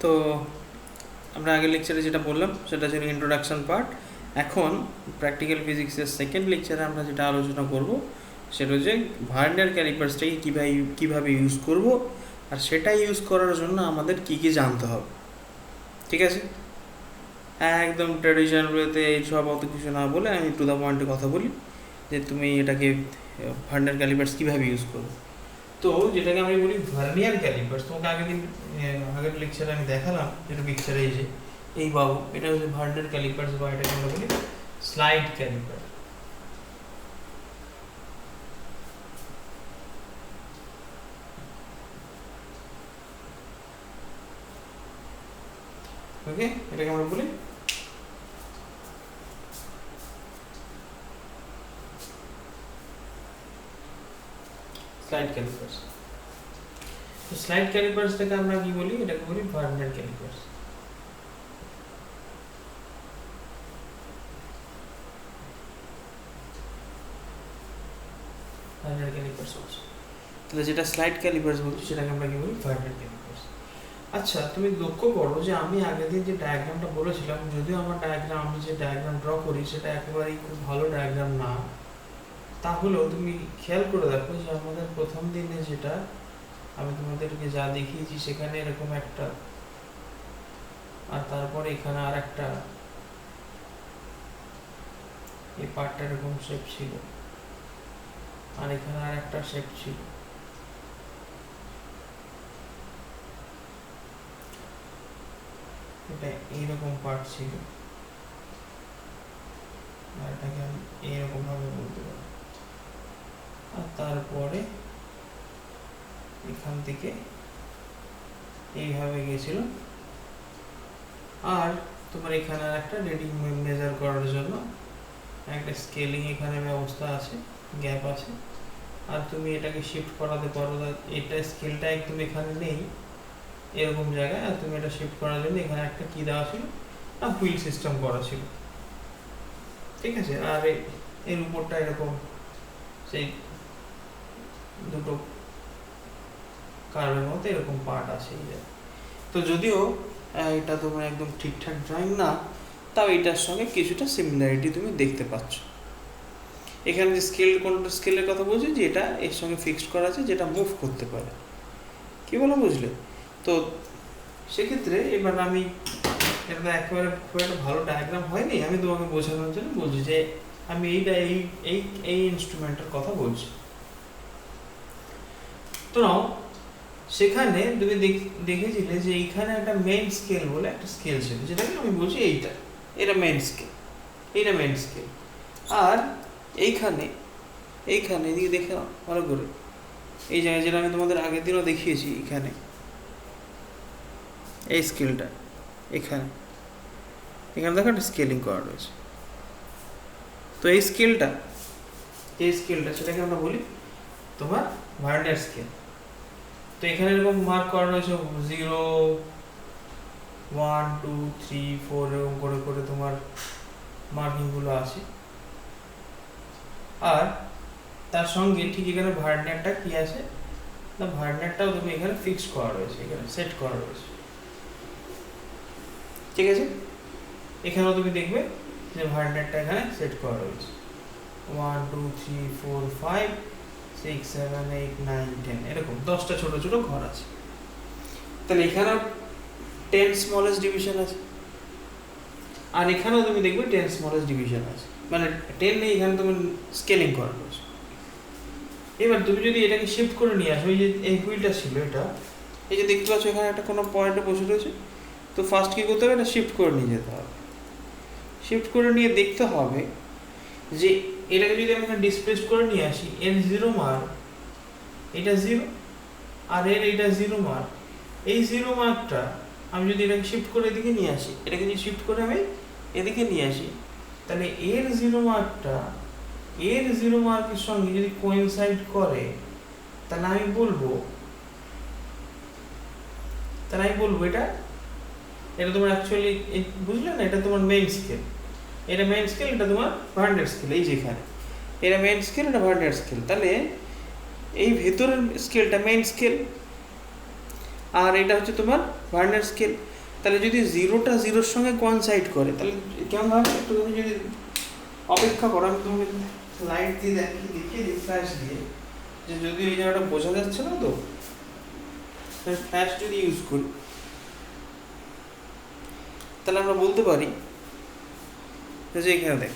তো আমরা আগের লেকচারে যেটা বললাম সেটা ছিল ইন্ট্রোডাকশন পার্ট। এখন প্র্যাকটিক্যাল ফিজিক্সের সেকেন্ড লেকচারে আমরা যেটা আলোচনা করব সেটা হচ্ছে ভার্নিয়ার ক্যালিপার্সটাকে কীভাবে ইউজ করব, আর সেটা ইউজ করার জন্য আমাদের কী কী জানতে হবে। ঠিক আছে, একদম ট্র্যাডিশনাল ওয়েতে এইসব অত কিছু না বলে আমি টু দ্য পয়েন্টে কথা বলি যে তুমি এটাকে ভার্নিয়ার ক্যালিপার্স কীভাবে ইউজ করো। তো যেটাকে আমি বলি ভার্নিয়ার ক্যালিপার্স, তোমাকে আগের লেকচারে আমি দেখালাম, যেটা পিকচারে এই যে এই বাবু, এটা হচ্ছে ভার্নিয়ার ক্যালিপার্স বা এটাকে আমরা বলি স্লাইড ক্যালিপার। ওকে, এটাকে আমরা বলি স্লাইড ক্যালিপার্স। তো স্লাইড ক্যালিপার্সটাকে আমরা কি বলি, এটাকে বলি ভার্নিয়ার ক্যালিপার্স। ভার্নিয়ার ক্যালিপার্স হচ্ছে, তাহলে যেটা স্লাইড ক্যালিপার্স বলছি সেটাকে আমরা কি বলি ভার্নিয়ার ক্যালিপার্স। আচ্ছা, তুমি লক্ষ্য করো যে আমি আগের দিন যে ডায়াগ্রামটা বলেছিলাম, যদিও আমি যে ডায়াগ্রাম ড্র করি সেটা একেবারেই খুব ভালো ডায়াগ্রাম না, তাহলেও তুমি খেয়াল করে দেখো যে আমাদের প্রথম দিনে যেটা আমি তোমাদেরকে যা দেখিয়েছি সেখানে এরকম একটা, আর তারপরে এখানে আর একটা, এই পার্টটা এরকম শেপ ছিল, আর এখানে আর একটা শেপ ছিল। এটা এইরকম পার্ট ছিল, আর এটাকে আমি এইরকম ভাবে বলতে পারি, আর তারপরে এখান থেকে এইভাবে গেছিল, আর তোমার এখানে আর একটা রেডিং মেজার করার জন্য একটা স্কেলিং এখানে ব্যবস্থা আছে, গ্যাপ আছে, আর তুমি এটাকে শিফট করাতে পারো। এটা স্কেলটা একদম এখানে নেই এরকম জায়গায়, আর তুমি এটা শিফট করার জন্য এখানে একটা কি দেওয়া ছিল না, হুইল সিস্টেম করা ছিল। ঠিক আছে, আর এর উপরটা এরকম সেই দুটো কার্ভের মতো এরকম পার্ট আছে। তো যদিও এটা তোমার একদম ঠিকঠাক ড্রয়িং না, তাও এটার সঙ্গে কিছুটা সিমিলারিটি তুমি দেখতে পাচ্ছ। এখানে যে কোনটা স্কেলের কথা বলছি, যে এটা এর সঙ্গে ফিক্সড করা আছে, যেটা মুভ করতে পারে। কি বলো, বুঝলে? তো সেক্ষেত্রে এবার আমি, এটা একেবারে খুব একটা ভালো ডায়াগ্রাম হয়নি, আমি তোমাকে বোঝানোর জন্য বলছি যে আমি এই ইনস্ট্রুমেন্টের কথা বলছি। তো নাও, সেখানে তুমি দেখেছিলে যে এইখানে একটা মেইন স্কেল বলে একটা স্কেল ছিল, যেটাকে আমি বলছি এটা মেইন স্কেল, এইটা মেইন স্কেল। আর এইখানে এদিকে দেখে ভালো করে, এই জায়গায় যেটা আমি তোমাদের আগের দিনও দেখিয়েছি, এখানে এই স্কেলটা এখানে দেখো একটা স্কেলিং করা রয়েছে। তো এই স্কেলটা সেটাকে আমরা বলি তোমার ভার্নিয়ার স্কেল। তো এখানে এরকম মার্ক করা রয়েছে 0, 1, 2, 3, 4 এরকম করে করে তোমার মার্কিংগুলো আছে। আর তার সঙ্গে ঠিক এখানে ভার্নিয়ারটা কি আছে না, ভার্নিয়ারটাও তুমি এখানে ফিক্স করা রয়েছে, এখানে সেট করা রয়েছে। ঠিক আছে, এখানেও তুমি দেখবে যে ভার্নিয়ারটা এখানে সেট করা রয়েছে। 1, 2, 3, 4, 5, 6, 7, 8, 9, 10 এরকম 10টা ছোট ছোট ঘর আছে। তাহলে এখানেও 10 স্মলেস্ট ডিভিশন আছে, আর এখানেও তুমি দেখবে 10 স্মলেস্ট ডিভিশন আছে, মানে 10 নেই, এখানে তুমি স্কেলিং করা রয়েছে। এবার তুমি যদি এটাকে শিফট করে নিয়ে আসো, এই যে এই হুইলটা ছিল, এটা এই যে দেখতে পাচ্ছ এখানে একটা কোনো পয়েন্টে বসে রয়েছে, তো ফার্স্ট কী করতে হবে, এটা শিফট করে নিয়ে যেতে হবে। শিফট করে নিয়ে দেখতে হবে যে এটাকে যদি আমি এখানে ডিসপ্লেস করে নিয়ে আসি, এর 0 মার্ক, এটা 0, আর এটা 0 মার্ক, এই 0 মার্কটা আমি যদি এটাকে শিফট করে এদিকে নিয়ে আসি, এটাকে যদি শিফট করে আমি এদিকে নিয়ে আসি, তাহলে এর 0 মার্কটা এর 0 মার্কের সঙ্গে যদি কোইনসাইড করে, তাহলে আমি বলবো এটা তোমার অ্যাকচুয়ালি, বুঝলে না, এটা তোমার মেইন স্কেল, এটা মেইন স্কেল, এটা তোমার ভার্নিয়ার স্কেল। এই যেখানে এটা মেইন স্কেল, এটা ভার্নিয়ার স্কেল, তাহলে এই ভেতরের স্কেলটা মেইন স্কেল, আর এটা হচ্ছে তোমার ভার্নিয়ার স্কেল। তাহলে যদি জিরোটা জিরোর সঙ্গে কোইনসাইড করে তাহলে কেমন হবে, একটু তুমি যদি অপেক্ষা করো, আমি তোমাকে লাইট দিয়ে দেখিয়ে দিই, ফ্ল্যাশ দিয়ে, যে যদি এই জায়গাটা বোঝা যাচ্ছে না তো, ফ্ল্যাশ যদি ইউজ করি তাহলে আমরা বলতে পারি যে এখানে দেখ,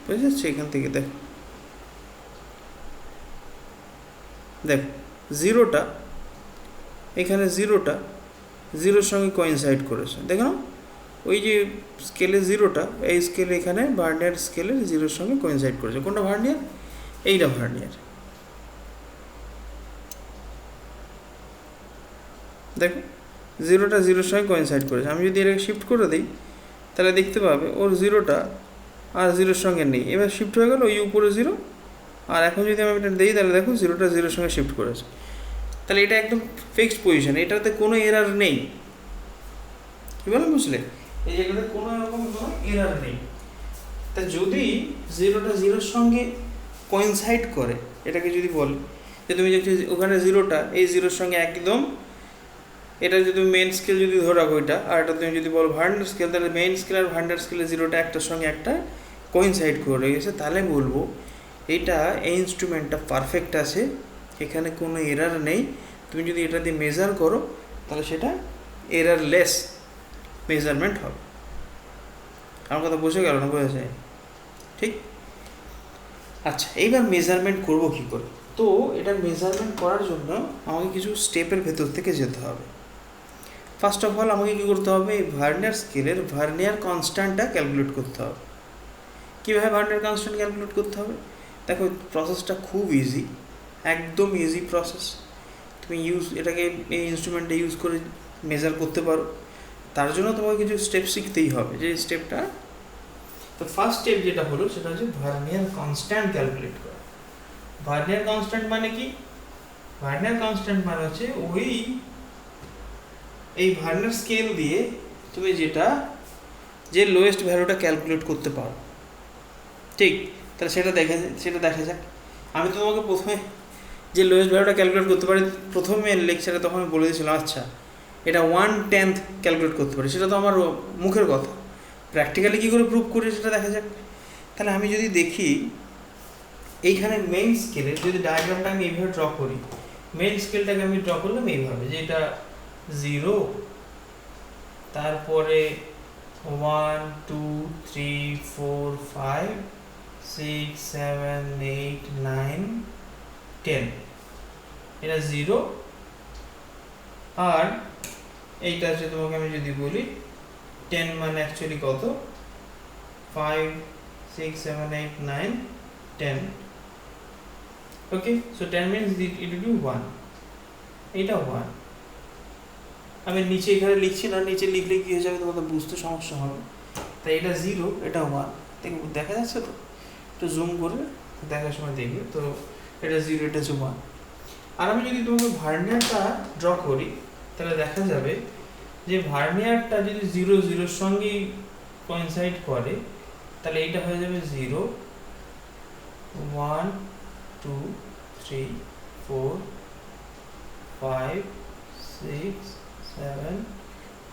বুঝা যাচ্ছে, এখান থেকে দেখ দেখ জিরোটা এখানে, জিরোটা জিরোর সঙ্গে কোইনসাইড করেছে, দেখো না ওই যে স্কেলে জিরোটা, এই স্কেলে এখানে ভার্নিয়ার স্কেলে জিরোর সঙ্গে কোইনসাইড করেছে। কোনটা ভার্নিয়ার? এইটা ভার্নিয়ার। দেখো জিরোটা জিরোর সঙ্গে কোইনসাইড করেছে। আমি যদি এটাকে শিফট করে দিই তাহলে দেখতে পাবে ওর জিরোটা আর জিরোর সঙ্গে নেই, এবার শিফট হয়ে গেল ওই উপরে জিরো। আর এখন যদি আমি এটা দিই তাহলে দেখো জিরোটা জিরোর সঙ্গে শিফট করেছে। তাহলে এটা একদম ফিক্সড পজিশন, এটাতে কোনো এরার নেই। কী বললাম বুঝলে? এই জায়গাতে কোনো রকম কোনো এরার নেই। তা যদি জিরোটা জিরোর সঙ্গে কোইনসাইড করে, এটাকে যদি বলে যে তুমি যদি ওখানে জিরোটা এই জিরোর সঙ্গে একদম, এটা যদি তুমি মেইন স্কেল যদি ধরে রাখো এটা, আর এটা তুমি যদি বলো ভার্নিয়ার স্কেল, তাহলে মেইন স্কেল আর ভার্নিয়ার স্কেলে জিরোটা একটার সঙ্গে একটা কোইনসাইড করে গেছে, তাহলে বলবো এটা এই ইনস্ট্রুমেন্টটা পারফেক্ট আছে, এখানে কোনো এরার নেই। তুমি যদি এটা দিয়ে মেজার করো তাহলে সেটা এরারলেস মেজারমেন্ট হবে। আমার কথা বুঝে গেল না? বোঝা যায়? ঠিক। আচ্ছা, এইবার মেজারমেন্ট করব কী করে? তো এটা মেজারমেন্ট করার জন্য আমাকে কিছু স্টেপের ভেতর থেকে যেতে হবে। ফার্স্ট অফ অল আমাকে কী করতে হবে, এই ভার্নিয়ার স্কেলের ভার্নিয়ার কনস্ট্যান্টটা ক্যালকুলেট করতে হবে। কীভাবে ভার্নিয়ার কনস্ট্যান্ট ক্যালকুলেট করতে হবে? দেখো প্রসেসটা খুব ইজি, একদম ইজি প্রসেস। তুমি এটাকে এই ইনস্ট্রুমেন্টটা ইউজ করে মেজার করতে পারো। তার জন্য তোমাকে কিছু স্টেপ শিখতেই হবে। যে স্টেপটা, তো ফার্স্ট স্টেপ যেটা হলো সেটা হচ্ছে ভার্নিয়ার কনস্ট্যান্ট ক্যালকুলেট করা। ভার্নিয়ার কনস্ট্যান্ট মানে কি? ভার্নিয়ার কনস্ট্যান্ট মানে হচ্ছে ওই এই ভার্নিয়ার স্কেল দিয়ে তুমি যে লোয়েস্ট ভ্যালুটা ক্যালকুলেট করতে পারো। ঠিক, তাহলে সেটা দেখা যাক। আমি তোমাকে প্রথমে যে লোয়েস্ট ভ্যালুটা ক্যালকুলেট করতে পারি, প্রথমে লেকচারে তখন আমি বলে দিয়েছিলাম, আচ্ছা এটা 1/10 ক্যালকুলেট করতে পারি। সেটা তো আমার মুখের কথা, প্র্যাকটিক্যালি কী করে প্রুভ করি সেটা দেখা যাক। তাহলে আমি যদি দেখি এইখানে মেইন স্কেলের যদি ডায়াগ্রামটা আমি এইভাবে ড্র করি, মেইন স্কেলটাকে আমি ড্র করলাম এইভাবে, যে এটা 0, তারপরে 1 2 3 4 5 6 7 8 9 10, এটা 0। আর এইটা হচ্ছে, তোমাকে আমি যদি বলি 10 মানে অ্যাকচুয়ালি কত, 5 6 7 8 9 10। ওকে, so 10 means it will be 1, এটা 1। আমি নিচে এখানে লিখছি না, নিচে লিখলে কি হয়ে যাবে তোমাদের বুঝতে সমস্যা হবে। তাই এটা 0, এটা 1, দেখা যাচ্ছে তো? একটু জুম করে দেখার সময় দেখবে তো, এটা 0, এটা হচ্ছে 1। আর আমি যদি তোমাকে ভার্নিয়ারটা ড্র করি তাহলে দেখা যাবে যে ভার্নিয়ারটা যদি 0 0 সঙ্গেই কোইনসাইড করে তাহলে এইটা হয়ে যাবে 0 1 2 3 4 5 6 7।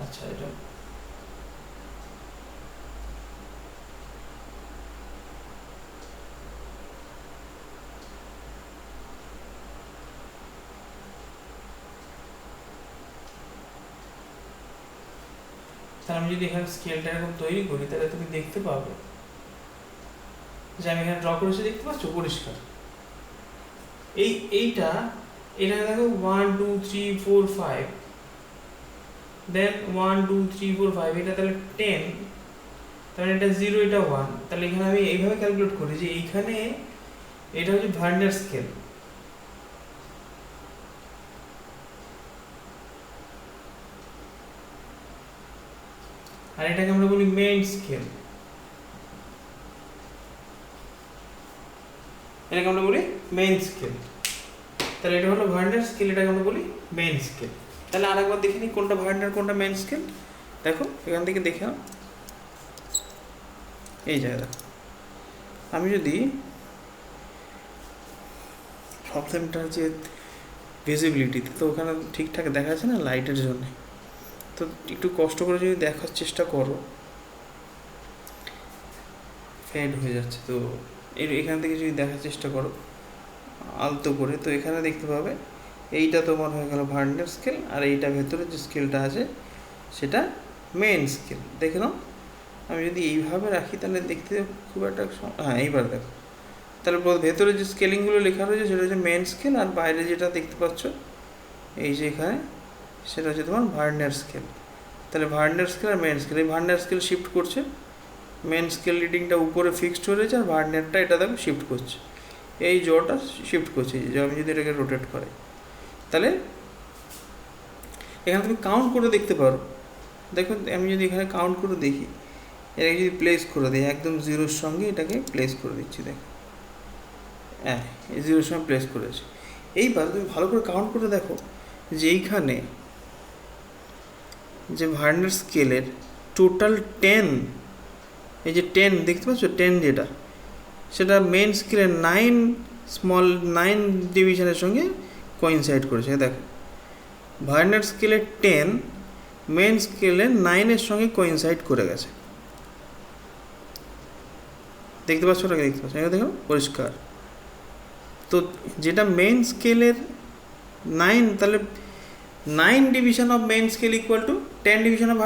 আচ্ছা, এটা তাহলে আমি যদি এখানে স্কেলটা এরকম তৈরি করি তাহলে তুমি দেখতে পাবে যে আমি এখানে ড্র করেছি, দেখতে পাচ্ছ পরিষ্কার। এইটা দেখো 1 2 3 4 5, দেন 1 2 3 4 5, এটা তাহলে 10, তাহলে এটা 0, এটা 1। তাহলে এখানে আমি এইভাবে ক্যালকুলেট করি যে এইখানে এটা হচ্ছে ভার্নিয়ার স্কেল, আর এটাকে আমরা বলি মেইন স্কেল। এটাকে আমরা বলি মেইন স্কেল। তাহলে এটা হলো ভার্নিয়ার স্কেল, এটাকে আমরা বলি মেইন স্কেল। তাহলে আরেকবার দেখে নিই কোনটা ভার্নিয়ার কোনটা মেইন স্কেল। দেখো এখান থেকে দেখে নাও, এই জায়গা দেখো। আমি যদি প্রবলেমটা হচ্ছে ভিজিবিলিটিতে, তো ওখানে ঠিকঠাক দেখা যাচ্ছে না লাইটের জন্য। তো একটু কষ্ট করে যদি দেখার চেষ্টা করো, ফেড হয়ে যাচ্ছে। তো এখান থেকে যদি দেখার চেষ্টা করো আলতো করে, তো এখানে দেখতে পাবে এইটা তোমার হয়ে গেল ভার্নিয়ার স্কেল, আর এইটা ভেতরে যে স্কেলটা আছে সেটা মেন স্কেল। দেখে নাও, আমি যদি এইভাবে রাখি তাহলে দেখতে খুব একটা, হ্যাঁ এইবার দেখো, তাহলে ভেতরে যে স্কেলিংগুলো লেখা রয়েছে সেটা হচ্ছে মেন স্কেল, আর বাইরে যেটা দেখতে পাচ্ছ এই যে এখানে সেটা হচ্ছে তোমার ভার্নিয়ার স্কেল। তাহলে ভার্নিয়ার স্কেল আর মেন স্কেল, এই ভার্নিয়ার স্কেল শিফট করছে, মেন স্কেল রিডিংটা উপরে ফিক্সড হয়ে রয়েছে, আর ভার্নিয়ারটা এটা দেখো শিফট করছে, এই জোটা শিফট করছে। যে আমি যদি এটাকে রোটেট করে, তাহলে এখানে তুমি কাউন্ট করে দেখতে পারো। দেখো আমি যদি এখানে কাউন্ট করে দেখি, এটাকে যদি প্লেস করে দিই একদম জিরোর সঙ্গে, এটাকে প্লেস করে দিচ্ছি, দেখো হ্যাঁ এই জিরোর সঙ্গে প্লেস করেছি। এইবার তুমি ভালো করে কাউন্ট করে দেখো যে এইখানে যে ভার্নিয়ার স্কেলের টোটাল 10, এই যে 10 দেখতে পাচ্ছ 10 যেটা, সেটা মেন স্কেলের 9 ডিভিশনের সঙ্গে কোইনসাইড করেছে। দেখো ভার্নিয়ার স্কেলের 10 মেন স্কেলের 9-এর সঙ্গে কোইনসাইড করে গেছে, দেখতে পাচ্ছ ওটাকে, দেখতে পাচ্ছ এটা দেখো পরিষ্কার। তো যেটা মেন স্কেলের 9, তাহলে 9 division of main scale equal to 10 division of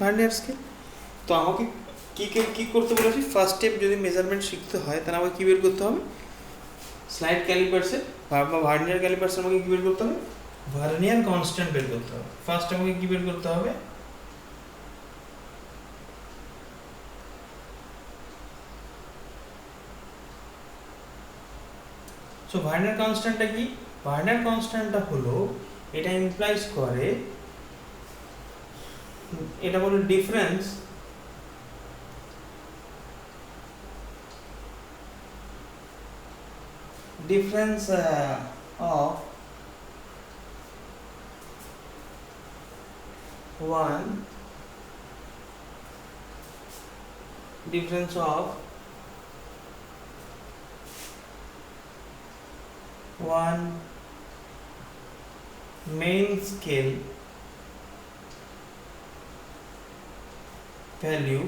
vernier scale. তো আমাকে কী করতে বলেছি, ফার্স্ট স্টেপ যদি মেজারমেন্ট শিখতে হয় তাহলে আমাকে কী বের করতে হবে, স্লাইড ক্যালিপার্সে বা ভার্নিয়ার ক্যালিপার্সে আমাকে কী বের করতে হবে, ভার্নিয়ার কনস্ট্যান্ট বের করতে হবে। ফার্স্ট আমাকে কী বের করতে হবে, সো ভার্নিয়ার কনস্ট্যান্টটা কি, ভার্নিয়ার কনস্ট্যান্টটা হলো, এটা ইমপ্লাইজ করে, এটা বলে difference of one main scale value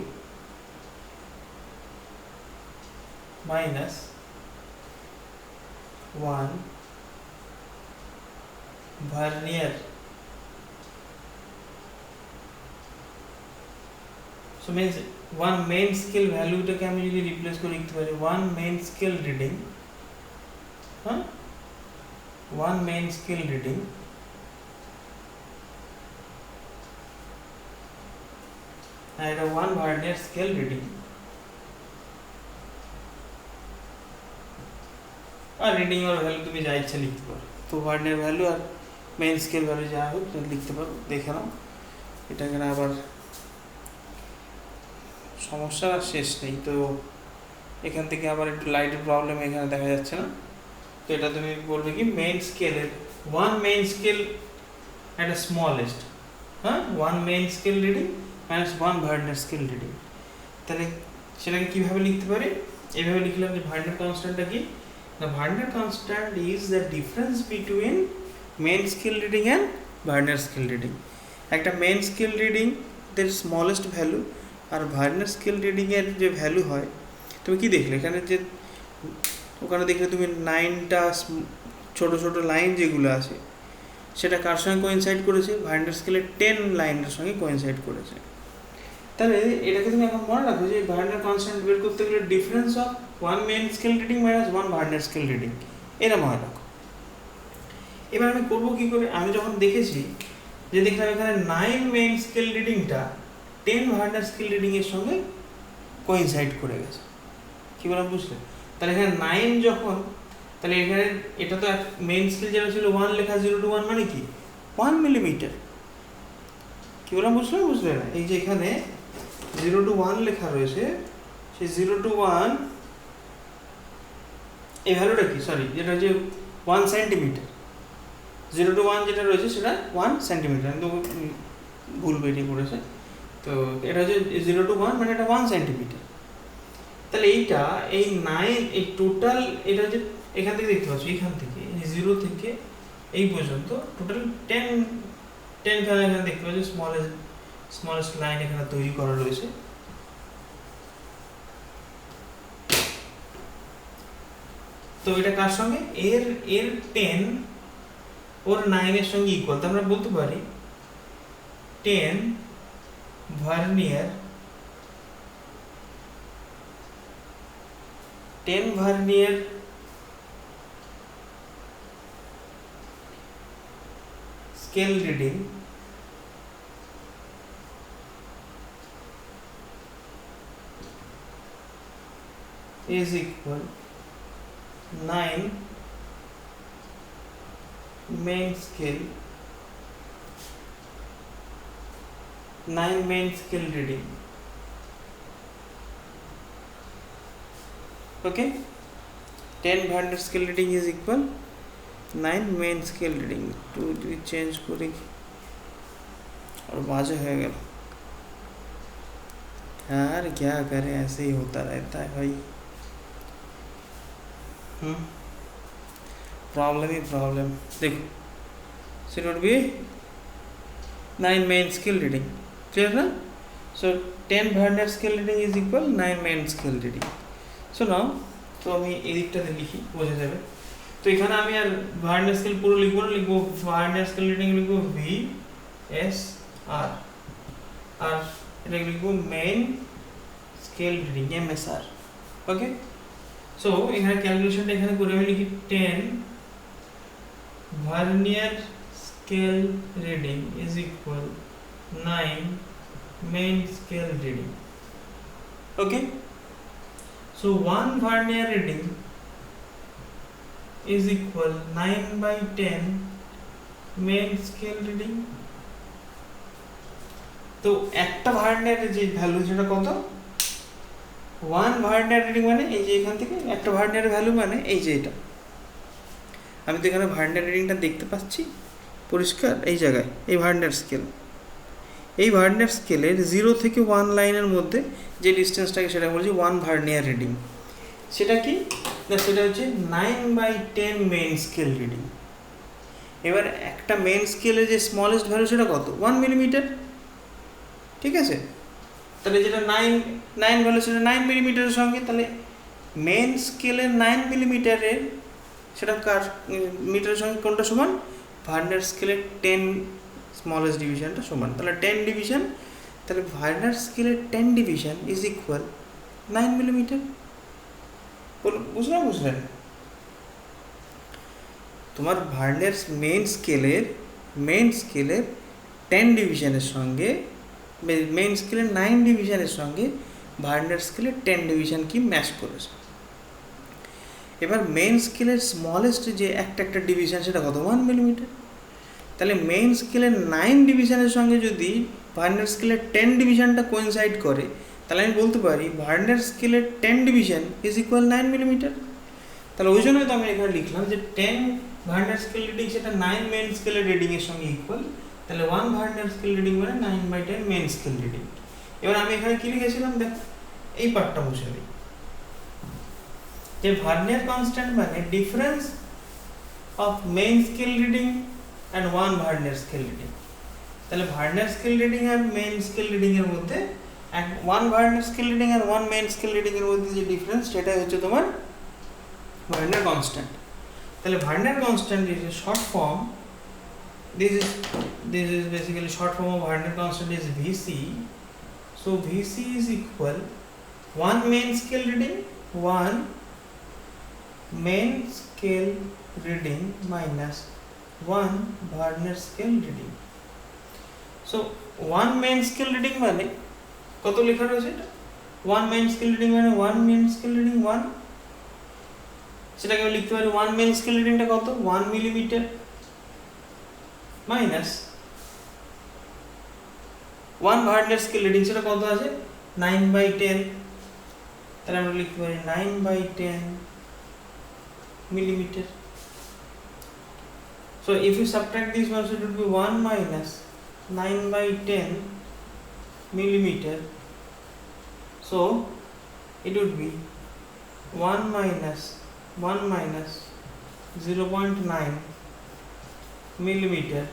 minus one vernier, so means one main scale value টাকে আমি যদি রিপ্লেস করে লিখতে পারি one main scale reading, one main scale reading আর এটা one vernier scale reading, are reading R value তুমি যা ইচ্ছা লিখতে পারো। তো ভার্নিয়ার ভ্যালু আর মেইন স্কেল ভ্যালু যা হোক লিখতে পারো। দেখে নাও, এটাকে না আবার সমস্যা আর শেষ নেই। তো এখান থেকে আবার একটু লাইটের প্রবলেম এখানে দেখা যাচ্ছে না, তো এটা তুমি বলবে কি মেইন স্কেলের ওয়ান মেইন স্কেল একটা smallest, one main scale reading minus one vernier scale reading. তাহলে সেটাকে কীভাবে লিখতে পারি, এইভাবে লিখলাম যে ভার্নিয়ার কনস্ট্যান্টটা কি, the Vernier constant is the difference between main scale reading and Vernier scale reading. একটা main scale reading এর smallest value আর Vernier scale reading এর যে ভ্যালু হয়, তুমি কি দেখলে এখানে যে ওখানে দেখলে তুমি 9টা ছোট ছোট লাইন যেগুলো আছে সেটা কার সঙ্গে কোইনসাইড করেছে, Vernier scale 10 লাইনের সঙ্গে কোইনসাইড করেছে। তাহলে এটাকে তুমি এখন মনে রাখো যে ভার্নিয়ার কনস্ট্যান্ট বের করতে গেলে difference of one main scale reading minus one vernier scale reading, এরা মনে রাখো। এবার আমি করবো কি করে, আমি যখন দেখেছি যে দেখলাম এখানে 9 মেইন স্কেল রিডিংটা 10 ভার্নিয়ার স্কেল রিডিং এর সঙ্গে কোইনসাইড করে গেছে, কি বললাম বুঝলে? তাহলে এখানে 9 যখন, তাহলে এখানে এটা তো মেইন স্কেল যেটা ছিল 1 লেখা 0 to 1 মানে কি 1 মিলিমিটার, কি বললাম বুঝলে না? এই যে এখানে 0 to 1 লেখা রয়েছে, সেই 0 to 1 এই ভ্যালুটা কি, যেটা হচ্ছে 1 সেন্টিমিটার, 0 to 1 যেটা রয়েছে সেটা 1 সেন্টিমিটার, কিন্তু ভুল বেরিয়ে পড়েছে। তো এটা হচ্ছে 0 to 1 মানে এটা 1 সেন্টিমিটার। তাহলে এই 9 এই টোটাল এটা হচ্ছে এখান থেকে দেখতে পাচ্ছ, এখান থেকে জিরো থেকে এই পর্যন্ত টোটাল 10 খানা এখানে দেখতে পাচ্ছি স্মলেস্ট লাইন এখানে তৈরি করা রয়েছে। তো এটা কার সঙ্গে এর 10 ওর 9 এর সঙ্গে ইকুয়াল। তো আমরা বলতে পারি 10 vernier scale reading is equal 9 main scale reading. Okay, 10 Varner scale reading is equal 9 main scale reading. तो जो चेंज करेगी और बाजे हो गया यार, क्या करें, ऐसे ही होता रहता है भाई। प्रॉब्लम ही प्रॉब्लम। देखो, so it would be 9 main scale reading, clear ना? So 10 Varner scale reading is equal 9 main scale reading. So now, तो আমি এই দিকটাতে লিখি, বোঝা যাবে। তো এখানে আমি আর ভার্নিয়ার স্কেল পুরো লিখবো না, লিখবো ভার্নিয়ার স্কেল রিডিং লিখবো VSR, আর এটা লিখবো মেইন স্কেল রিডিং MSR। ওকে, সো এখানে ক্যালকুলেশনটা এখানে করে আমি লিখি 10 vernier scale reading is equal 9 main scale reading. Okay, so 1 vernier reading is equal 9/10 main scale reading. তো একটা ভার্নিয়ারের যে ভ্যালু সেটা কত, 1 ভার্নিয়ার রিডিং মানে এই যে এখান থেকে একটা ভার্নিয়ারের ভ্যালু মানে এই যে এটা। আমি তো এখানে ভার্নিয়ার রিডিংটা দেখতে পাচ্ছি পরিষ্কার এই জায়গায়, এই ভার্নিয়ার স্কেল। এই ভার্নিয়ার স্কেলের 0 থেকে 1 লাইনের মধ্যে যে ডিস্টেন্সটাকে সেটা বলছি 1 ভার্নিয়ার রিডিং। সেটা কি না, সেটা হচ্ছে 9/10 মেইন স্কেল রিডিং। এবার একটা মেইন স্কেলের যে স্মলেস্ট ভ্যালু সেটা কত, 1 মিলিমিটার। ঠিক আছে, তাহলে যেটা 9 ভ্যালু সেটা 9 মিলিমিটারের সঙ্গে, তাহলে মেইন স্কেলের 9 মিলিমিটারের সেটা কার মিটারের সঙ্গে কোনটা সমান, ভার্নিয়ার স্কেলের 10 স্মলেস্ট ডিভিশনটা সমান। তাহলে 10 ডিভিশন, তাহলে ভার্নিয়ার স্কেলের 10 ডিভিশন ইজ ইকুয়াল 9 মিলিমিটার। বুঝলেন? তোমার ভার্নিয়ার মেইন স্কেলের 10 ডিভিশনের সঙ্গে, মেইন স্কেলের 9 ডিভিশনের সঙ্গে ভার্নিয়ার স্কেলের 10 ডিভিশন কি ম্যাচ করেছে। এবার মেইন স্কেলের স্মলেস্ট যে একটা ডিভিশন সেটা কত, 1 মিলিমিটার। তাহলে মেইন স্কেলের 9 ডিভিশনের সঙ্গে যদি ভার্নিয়ার স্কেলের 10 ডিভিশনটা কোইনসাইড করে, তাহলে আমি বলতে পারি ভার্নিয়ার স্কেলের 10 ডিভিশন ইজ ইকুয়াল 9 মিলিমিটার। তাহলে ওই জন্যই তো আমি এখানে লিখলাম যে 10 ভার্নিয়ার স্কেল রিডিং সেটা 9 মেইন স্কেলের রিডিংয়ের সঙ্গে ইকুয়াল। তাহলে 1 ভার্নিয়ার স্কেল রিডিং মানে 9/10 মেইন স্কেল রিডিং। এবার আমি এখানে কি লিখেছিলাম দেখো, এই পার্টটা বসে দিই যে ভার্নিয়ার কনস্ট্যান্ট মানে difference of main scale reading and 1 vernier scale reading. তাহলে ভার্নিয়ার স্কেল রিডিং আর মেইন স্কেল রিডিং এর মধ্যে 1 ভার্নিয়ার স্কেল রিডিং আর 1 মেইন স্কেল রিডিং এর মধ্যে যে ডিফারেন্স সেটাই হচ্ছে তোমার ভার্নিয়ার কনস্ট্যান্ট। তাহলে vernier constant is a short form, this is basically short form of Vernier constant is VC. So VC is equal 1 main scale reading, 1 main scale reading minus 1 Vernier scale reading. So 1 main scale reading মানে কত লেখা রয়েছে এটা, 1 main scale reading মানে 1 main scale reading 1, সেটাকে আমি লিখতে পারি 1 main scale readingটা কত, 1 millimetre minus 1 vernier scale reading সেটা কত আছে, 9/10। তাহলে আমরা লিখতে পারি 9/10 millimeter. So if you subtract these ones, it would be 1 minus 9/10 millimeter. So it would be 1 minus 0.9 millimeter,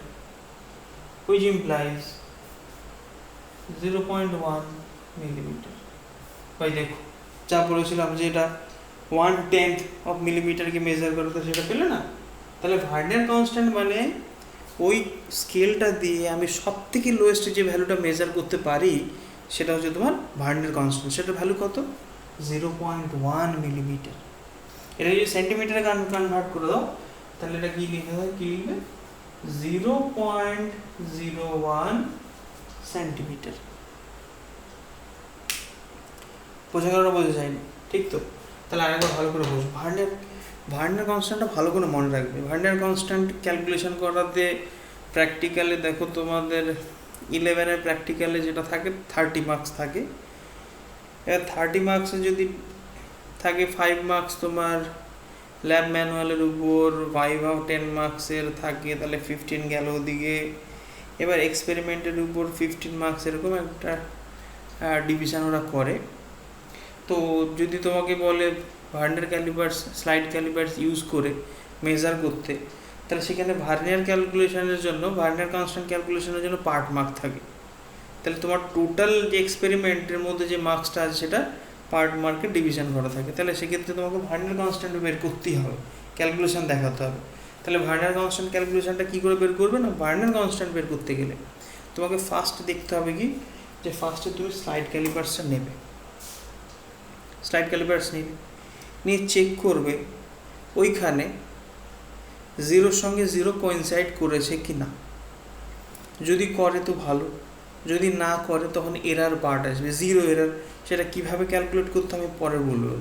which implies 0.1 millimeter. ভাই দেখো যা বলেছিলাম যে এটা 1/10 অফ মিলিমিটারকে মেজার করে, তো সেটা পেলে না? তাহলে ভার্নিয়ার কনস্ট্যান্ট মানে ওই স্কেলটা দিয়ে আমি সব থেকে লোয়েস্ট যে ভ্যালুটা মেজার করতে পারি সেটা হচ্ছে তোমার ভার্নিয়ার কনস্ট্যান্ট। সেটার ভ্যালু কত? 0.1 মিলিমিটার। এটা যদি সেন্টিমিটারে কনভার্ট করে দাও তাহলে এটা কি লিখে হয়, কি লিখবে? 0.01 সেন্টিমিটার। বোঝা গেল না বোঝা যায়নি? ঠিক তো? তাহলে আরেকবার ভালো করে বোঝো। ভার্নিয়ার কনস্ট্যান্টটা ভালো করে মনে রাখবে। ভার্নিয়ার কনস্ট্যান্ট ক্যালকুলেশন করাতে প্র্যাকটিক্যালে দেখো তোমাদের 11-এর প্র্যাকটিক্যালে যেটা থাকে 30 মার্কস থাকে। এবার 30 মার্কসে যদি থাকে 5 মার্কস তোমার ল্যাব ম্যানুয়ালের উপর, ভাইভাও 10 মার্কসের থাকে, তাহলে 15 গেল ওদিকে। এবার এক্সপেরিমেন্টের উপর 15 মার্কস, এরকম একটা ডিভিশন ওরা করে। তো যদি তোমাকে বলে vernier callipers, slide callipers use করে মেজার করতে, তাহলে সেখানে ভার্নিয়ার ক্যালকুলেশনের জন্য, ভার্নিয়ার কনস্ট্যান্ট ক্যালকুলেশনের জন্য পার্ট মার্ক থাকে। তাহলে তোমার টোটাল যে এক্সপেরিমেন্টের মধ্যে যে মার্কসটা আছে সেটা পার্ট মার্কে ডিভিশন করা থাকে। তাহলে সেক্ষেত্রে তোমাকে ভার্নিয়ার কনস্ট্যান্ট বের করতেই হবে, ক্যালকুলেশন দেখাতে হবে। তাহলে ভার্নিয়ার কনস্ট্যান্ট ক্যালকুলেশনটা কী করে বের করবে না? ভার্নিয়ার কনস্ট্যান্ট বের করতে গেলে তোমাকে ফার্স্ট দেখতে হবে কি, যে ফার্স্টে তুমি স্লাইড ক্যালিপার্সটা নেবে, স্লাইড ক্যালিপার্স নিয়ে চেক করবে ওইখানে 0-র সঙ্গে 0 কোইনসাইড করেছে কি না। যদি করে তো ভালো, যদি না করে তখন এরার পার্ট আসবে, 0 এরার। সেটা কীভাবে ক্যালকুলেট করতে আমি পরে বলবো,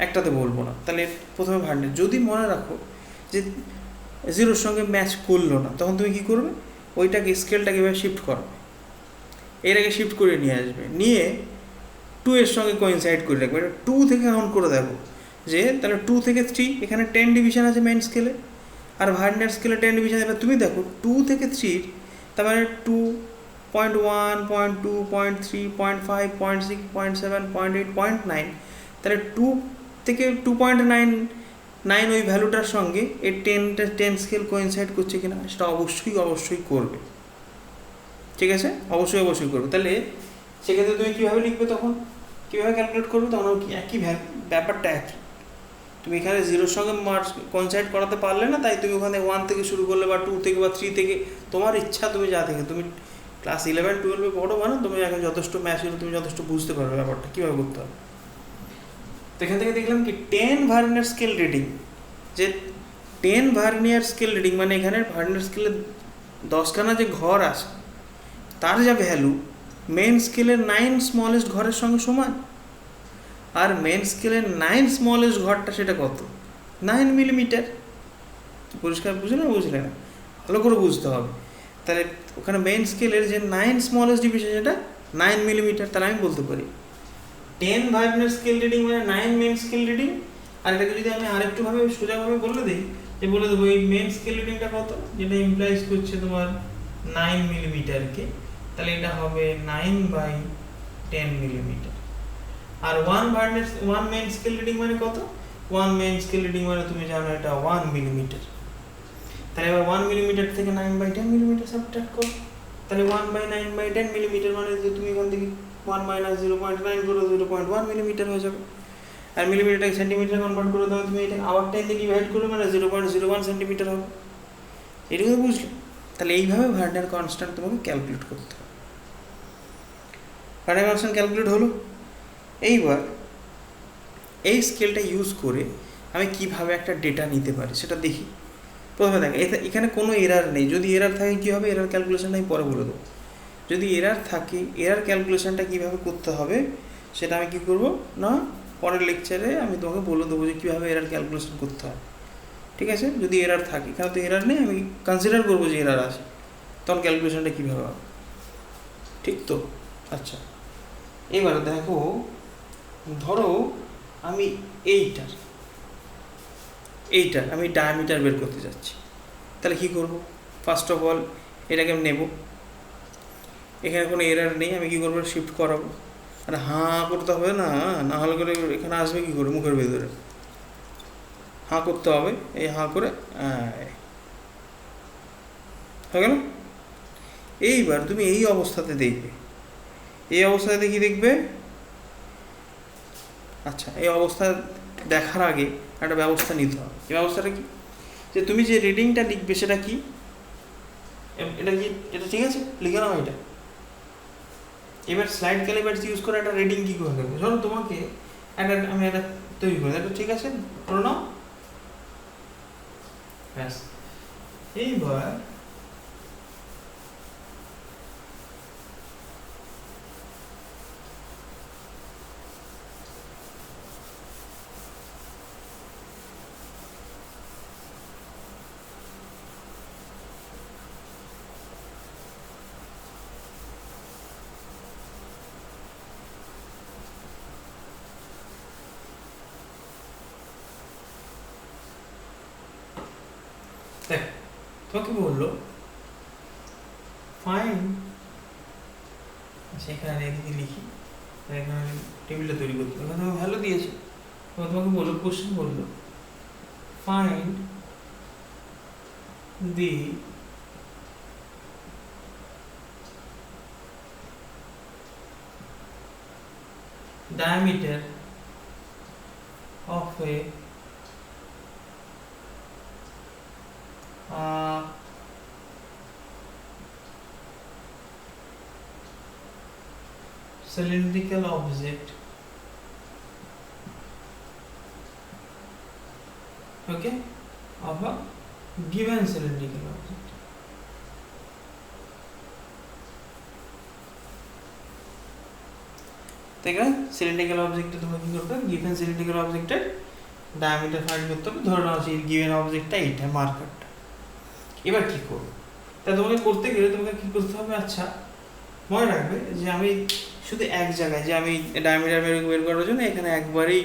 একটাতে বলবো না। তাহলে প্রথমে ভার্নিয়ার, যদি মনে রাখো যে 0-র সঙ্গে ম্যাচ করলো না, তখন তুমি কী করবে? ওইটাকে স্কেলটাকে এভাবে শিফট করবে, এর আগে শিফট করে নিয়ে আসবে, নিয়ে 2 এর সঙ্গে কোইনসাইড করে রাখবে। এটা 2 থেকে কাউন্ট করে দেখো যে তাহলে 2 থেকে 3, এখানে 10 ডিভিশন আছে মেইন স্কেলে, আর ভার্নিয়ার স্কেলে 10 ডিভিশন। এবার তুমি দেখো 2 থেকে 3, তার মানে 2.1, 0.2, 0.3, 0.5, 0.6, 0.7, 0.8, 0.9। তাহলে 2 থেকে 2.9 ওই ভ্যালুটার সঙ্গে এই 10 স্কেল কোইনসাইড করছে কিনা, সেটা অবশ্যই করবে। ঠিক আছে, অবশ্যই করবে। তাহলে সেক্ষেত্রে তুমি কীভাবে লিখবে, তখন কীভাবে ক্যালকুলেট করবে? তখন একই ব্যাপারটা একই। তুমি এখানে 0-র সঙ্গে মার্কস কোইনসাইড করাতে পারলে না, তাই তুমি ওখানে 1 থেকে শুরু করলে, বা 2 থেকে, বা 3 থেকে, তোমার ইচ্ছা। তুমি যা থেকে, তুমি ক্লাস 11-12 পড়ো, মানে তুমি এখন যথেষ্ট ম্যাচিওর, তুমি যথেষ্ট বুঝতে পারবে ব্যাপারটা কীভাবে করতে হবে। তো এখান থেকে দেখলাম কি 10 ভার্নিয়ার স্কেল রিডিং, যে 10 ভার্নিয়ার স্কেল রিডিং মানে এখানে ভার্নিয়ার স্কেলের 10খানা যে ঘর আছে তার যা ভ্যালু মেন স্কেলের 9 স্মলেস্ট ঘরের সঙ্গে সমান। আর মেন স্কেলের 9 স্মলেস্ট ঘরটা সেটা কত? 9 মিলিমিটার। পরিষ্কার বুঝলে না? ভালো করে বুঝতে হবে। তাহলে ওখানে মেন স্কেলের যে 9 স্মলেস্ট ডিভিশন সেটা 9 মিলিমিটার। তাহলে আমি বলতে পারি 10 ভার্নিয়ার স্কেল রিডিং মানে 9 মেন স্কেল রিডিং। আর এটাকে যদি আমি আরেকটুভাবে সোজাভাবে বলে দিই, যে বলে দেবো এই মেন স্কেল রিডিংটা কত, যেটা ইমপ্লাইজ করছে তোমার 9 মিলিমিটারকে, তাহলে এটা হবে 9/10 মিলিমিটার। আর 1 মেন স্কেল রিডিং মানে কত? 1 মেন স্কেল রিডিং মানে তুমি জানো এটা 1 মিলিমিটার। তাহলে এবার 1 মিলিমিটার থেকে 9/10 মিলিমিটার সাবট্রাক্ট করো, তাহলে 1/9/10 মিলিমিটার মানে যে তুমি এখান থেকে 1 - 0.9 করো, 0.1 মিলিমিটার হয়ে যাবে। আর মিলিমিটারটাকে সেন্টিমিটার কনভার্ট করে দাও, তুমি এটা আবার 10 দিয়ে ডিভাইড করবে, মানে 0.01 সেন্টিমিটার হবে। এটুকু বুঝলে? তাহলে এইভাবে ভার্নিয়ার কনস্ট্যান্ট তোমাকে ক্যালকুলেট করতে হবে। ভার্নিয়ার কনস্ট্যান্ট ক্যালকুলেট হলো। এইবার এই স্কেলটা ইউজ করে আমি কিভাবে একটা ডেটা নিতে পারি সেটা দেখি। প্রথমে দেখো এখানে কোনো এরার নেই। যদি এরার থাকে কী হবে, এরার ক্যালকুলেশনটা আমি পরে বলে দেবো। যদি এরার থাকে, এরার ক্যালকুলেশনটা কীভাবে করতে হবে সেটা আমি কী করবো না, পরের লেকচারে আমি তোমাকে বলে দেবো যে কীভাবে এরার ক্যালকুলেশন করতে হবে। ঠিক আছে? যদি এরার থাকে, এখানে তো এরার নেই, আমি কনসিডার করবো যে এরার আছে, তখন ক্যালকুলেশনটা কীভাবে হবে। ঠিক তো? আচ্ছা, এবার দেখো, ধরো আমি এইটার আমি ডায়ামিটার বের করতে যাচ্ছি। তাহলে কী করব? ফার্স্ট অফ অল এটাকে আমি নেব, এখানে কোনো এরার নেই, আমি কী করবো? শিফট করাবো। আর হাঁ করতে হবে না, না হলে করে এখানে আসবে কী করে মুখের ভেতরে? হাঁ করতে হবে, এই হাঁ করে হয়ে গেল। এইবার তুমি এই অবস্থাতে দেখবে, এই অবস্থাতে কি দেখবে, আচ্ছা এই অবস্থা দেখার আগে একটা ব্যবস্থা নিতে হবে। এই ব্যবস্থাটা কি, যে তুমি যে রিডিংটা লিখবে সেটা কি, এটা কি, এটা ঠিক আছে লিখে নাও এটা। এবার স্লাইড ক্যালিপার্স ইউজ করে একটা রিডিং কি করে দেবে, ধরো তোমাকে একটা আমি একটা তৈরি করে দেবো, ঠিক আছে করে নাও, ব্যাস। এইবার দেখ তোমাকে বললো ফাইন্ড, সেখানে এদিকে লিখি, এখানে টেবিলটা তৈরি করতে হবে, এখানে ভ্যালু দিয়েছে, তোমাকে বললো কোশ্চেন বললো find the diameter of a cylindrical object, okay, of a given cylindrical object. ঠিক আছে, সিলিন্ড্রিক্যাল অবজেক্টে তোমরা কি করবে, গিভেন সিলিন্ড্রিক্যাল অবজেক্টের ডায়ামিটার ফাইন্ড করতে হবে, ধরে নাও সেই গিভেন অবজেক্টটা এইটা মার্কারটা। এবার কি করবে, তা তোমাকে করতে গেলে তোমাকে কি করতে হবে, আচ্ছা মনে রাখবে যে আমি শুধু এক জায়গায়, যে আমি ডায়ামিটার বের করার জন্য এখানে একবারেই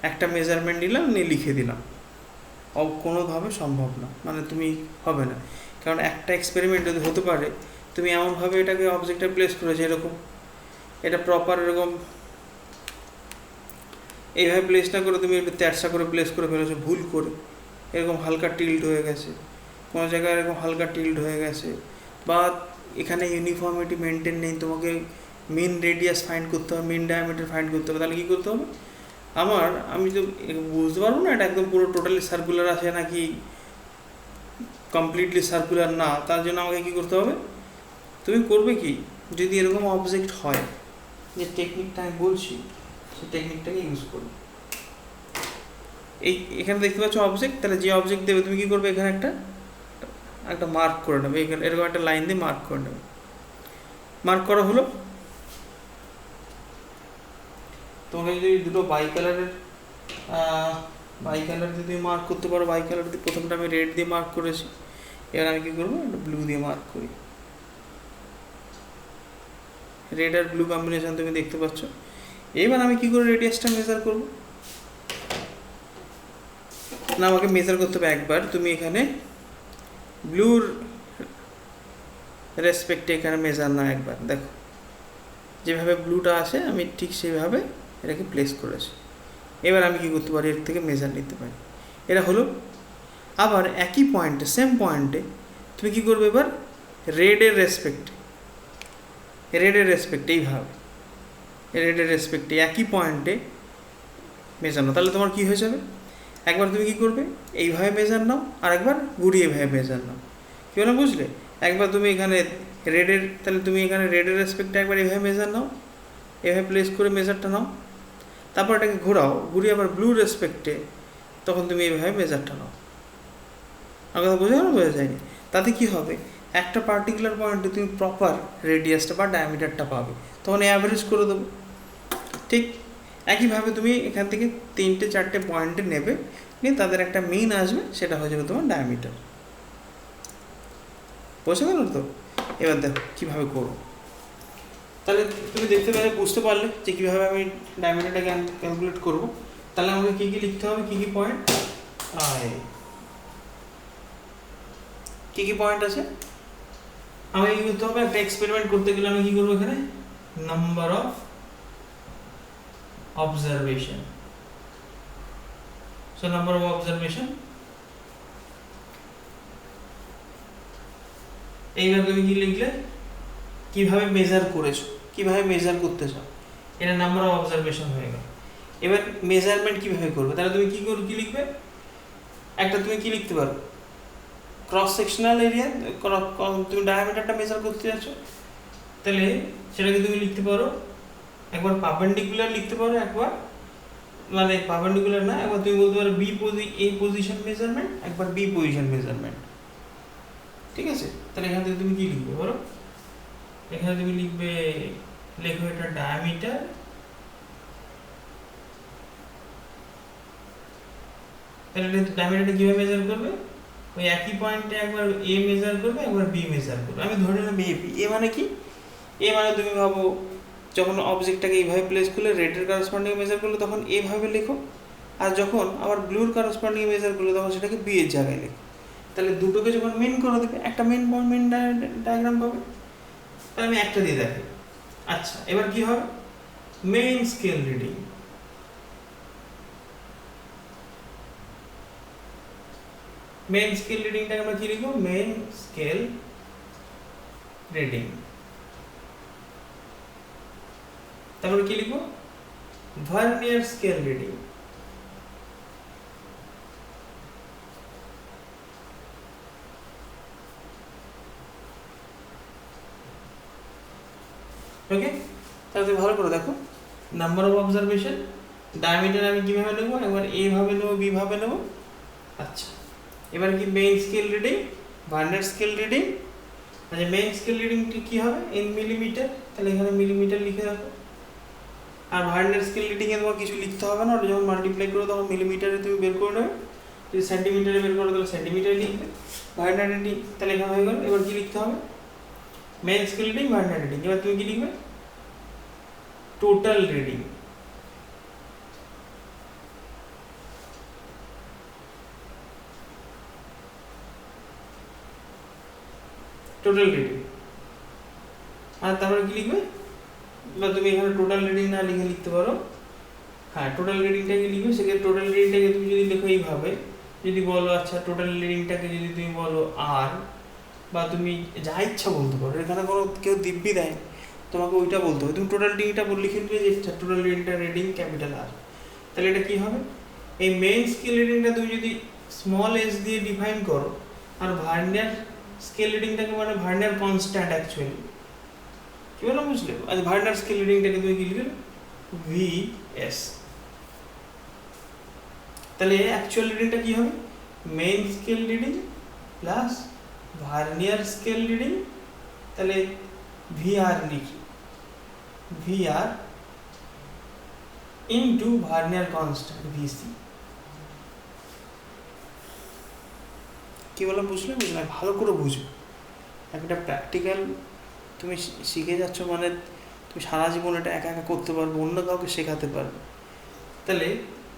একটা মেজারমেন্ট নিলাম, নিয়ে লিখে দিলাম, কোনোভাবে সম্ভব না, মানে তুমি হবে না। কারণ একটা এক্সপেরিমেন্ট যদি হতে পারে, তুমি এমনভাবে এটাকে অবজেক্টে প্লেস করেছো এরকম, এটা প্রপার এরকম এইভাবে প্লেস না করে তুমি একটু তেরসা করে প্লেস করে ফেলেছো ভুল করে, এরকম হালকা টিল্ট হয়ে গেছে, কোনো জায়গায় এরকম হালকা টিল্ট হয়ে গেছে, বা এখানে ইউনিফর্মিটি মেনটেন নেই, তোমাকে মেন রেডিয়াস ফাইন্ড করতে হবে, মেন ডায়ামিটার ফাইন্ড করতে হবে, তাহলে কী করতে হবে, আমি তো বুঝতে পারবো না এটা একদম পুরো টোটালি সার্কুলার আছে নাকি কমপ্লিটলি সার্কুলার না, তার জন্য আমাকে কী করতে হবে, তুমি করবে কি, যদি এরকম অবজেক্ট হয়, যে টেকনিকটা আমি বলছি সেই টেকনিকটাকে ইউজ করবে। এখানে দেখতে পাচ্ছ অবজেক্ট, তাহলে যে অবজেক্ট দেবে তুমি কী করবে, এখানে একটা মার্ক করে নেবে, এখানে এরকম একটা লাইন দিয়ে মার্ক করে নেবে। মার্ক করা হলো, তোমাকে যদি দুটো বাই কালার যদি মার্ক করতে পারো, বাই কালার দিয়ে প্রথমটা আমি রেড দিয়ে মার্ক করেছি, এবার আমি কী করবো, একটা ব্লু দিয়ে মার্ক করি, রেড আর ব্লু কম্বিনেশন তুমি দেখতে পাচ্ছ। এবার আমি কী করে রেডিয়াসটা মেজার করব না, আমাকে মেজার করতে হবে একবার, তুমি এখানে ব্লুর রেসপেক্টে এখানে মেজার না, একবার দেখো যেভাবে ব্লুটা আছে আমি ঠিক সেইভাবে এটাকে প্লেস করেছি। এবার আমি কী করতে পারি, এর থেকে মেজার নিতে পারি, এটা হলো। আবার একই পয়েন্টে, সেম পয়েন্টে তুমি কী করবে, এবার রেডের রেসপেক্টে এইভাবে রেডের রেসপেক্টে একই পয়েন্টে মেজার নাও, তাহলে তোমার কী হয়ে যাবে, একবার তুমি কী করবে, এইভাবে মেজার নাও, আর একবার ঘুরিয়ে এইভাবে মেজার নাও, কেউ না বুঝলে, একবার তুমি এখানে তাহলে তুমি এখানে রেডের রেসপেক্টে একবার এইভাবে মেজার নাও, এভাবে প্লেস করে মেজারটা নাও, তারপর এটাকে ঘুরিয়ে আবার ব্লু রেসপেক্টে, তখন তুমি এইভাবে মেজারটা নাও। আমার কথা বোঝা গেল, বোঝা যায়নি? তাতে কি হবে, একটা পার্টিকুলার পয়েন্টে তুমি প্রপার রেডিয়াসটা বা ডায়ামিটারটা পাবে, তখন অ্যাভারেজ করে দেবো। ঠিক একইভাবে তুমি এখান থেকে 3-4টে পয়েন্টে নেবে, নিয়ে তাদের একটা মিন আসবে, সেটা হয়ে যাবে তোমার ডায়ামিটার। বোঝা গেল তো? এবার দেখো কীভাবে করবো, তাহলে তুমি বুঝতে পারলে যে কীভাবে আমি ডায়ামিটারটাকে ক্যালকুলেট করবো। তাহলে আমাকে কী কী লিখতে হবে, কী কী পয়েন্ট আছে, আমাকে কী করতে হবে, একটা এক্সপেরিমেন্ট করতে গেলে আমি কী করবো, এখানে number of observation, so number of observation. এইবার তুমি কি লিখলে, কিভাবে মেজার করেছো, কিভাবে মেজার করতে চাও, এটা নাম্বার অফ অবজারভেশন হয়ে গেল। এবার মেজারমেন্ট কিভাবে করবে, তাহলে তুমি কি লিখবে, একটা তুমি কি লিখতে পারো, ক্রস সেকশনাল এরিয়া, তুমি ডায়ামিটারটা মেজার করতে যাচ্ছ, তাহলে সেটাকে তুমি লিখতে পারো, একবার পারপেন্ডিকুলার লিখতে পারো, একবার মানে পারপেন্ডিকুলার না, একবার তুমি বলতে পারো এ পজিশন মেজারমেন্ট, একবার বি পজিশন মেজারমেন্ট। ঠিক আছে, তাহলে এখান থেকে তুমি কি লিখবে বলো, এখানে তুমি লিখবে, লেখো এটা ডায়ামিটার, তাহলে ডায়ামিটারটা কিভাবে মেজার করবে, ওই একই পয়েন্টে একবার এ মেজার করবে, একবার বি মেজার করবে। আমি ধরে নিলাম এ বি। এ মানে কি, এ মানে তুমি ভাবো যখন অবজেক্টটাকে এইভাবে প্লেস করলে রেডের করেসপন্ডিং মেজার করলে তখন এভাবে লেখো, আর যখন আবার ব্লুর করেসপন্ডিং মেজার করলে তখন সেটাকে বি এর জায়গায় লেখো। তাহলে দুটোকে যখন মেন করে দেবে একটা মেন ডায়াগ্রাম পাবে। তাহলে আমি একটা দিয়ে দেখি। আচ্ছা, এবার কি হবে, main scale reading, main scale রিডিংটাকে আমরা কি লিখবো, মেইন স্কেল রিডিং। তারপরে কি লিখবো, ভার্নিয়ার স্কেল রিডিং। ওকে, তাহলে ভালো করে দেখো, নাম্বার অফ অবজারভেশন, ডায়ামিটার আমি কিভাবে নেবো, একবার এ ভাবে নেবো, বি ভাবে নেবো। আচ্ছা, এবার কি main scale reading, vernier scale reading. আচ্ছা, মেইন স্কেল রিডিংটি কি হবে, ইন মিলিমিটার, তাহলে এখানে মিলিমিটার লিখে রাখো। আর ভার্নিয়ার স্কেল রিডিং এ তোমার কিছু লিখতে হবে না, ওটা যখন মাল্টিপ্লাই করো তখন মিলিমিটারে তুমি বের করে নেবে। যদি সেন্টিমিটারে বের করো তাহলে সেন্টিমিটারে লিখবে। ভার্নিয়ার রিডিং তাহলে এখানে হয়ে গেল। এবার কি লিখতে হবে, main scale reading, vernier reading. এবার তুমি কি লিখবে, টোটাল রিডিং। Total reading. আর তারপরে কি লিখবে, বা তুমি এখানে টোটাল রিডিং না লিখে লিখতে পারো, হ্যাঁ টোটাল রিডিংটাকে লিখবে। সেক্ষেত্রে টোটাল রিডিংটাকে তুমি যদি লেখো এইভাবে, যদি বলো আচ্ছা টোটাল রিডিংটাকে যদি তুমি বলো আর, বা তুমি যা ইচ্ছা বলতে পারো, এখানে কোনো কেউ দিব্যি দেয়, তোমাকে ওইটা বলতে হবে। তুমি টোটাল রিডিংটা লিখে দিবে যে টোটাল রিডিংটা রিডিং ক্যাপিটাল আর। তাহলে এটা কি হবে, এই মেইন স্কেল রিডিংটা তুমি যদি স্মল এস দিয়ে ডিফাইন করো, আর ভার্নিয়ার স্কেল রিডিংটাকে মানে ভার্নিয়ার কনস্ট্যান্ট অ্যাকচুয়ালি, কি বলো বুঝলে। আচ্ছা, ভার্নিয়ার স্কেল রিডিংটাকে তুমি কি লিখবে, ভি এস। তাহলে অ্যাকচুয়াল রিডিংটা কি হবে, main scale reading plus vernier scale reading. তাহলে ভিআর লিখি, VR into vernier constant VC. কি বললাম বুঝলে, বুঝলে ভালো করে বুঝো। একটা প্র্যাকটিক্যাল তুমি শিখে যাচ্ছ মানে তুমি সারা জীবন এটা একা একা করতে পারবে, অন্য কাউকে শেখাতে পারবে। তাহলে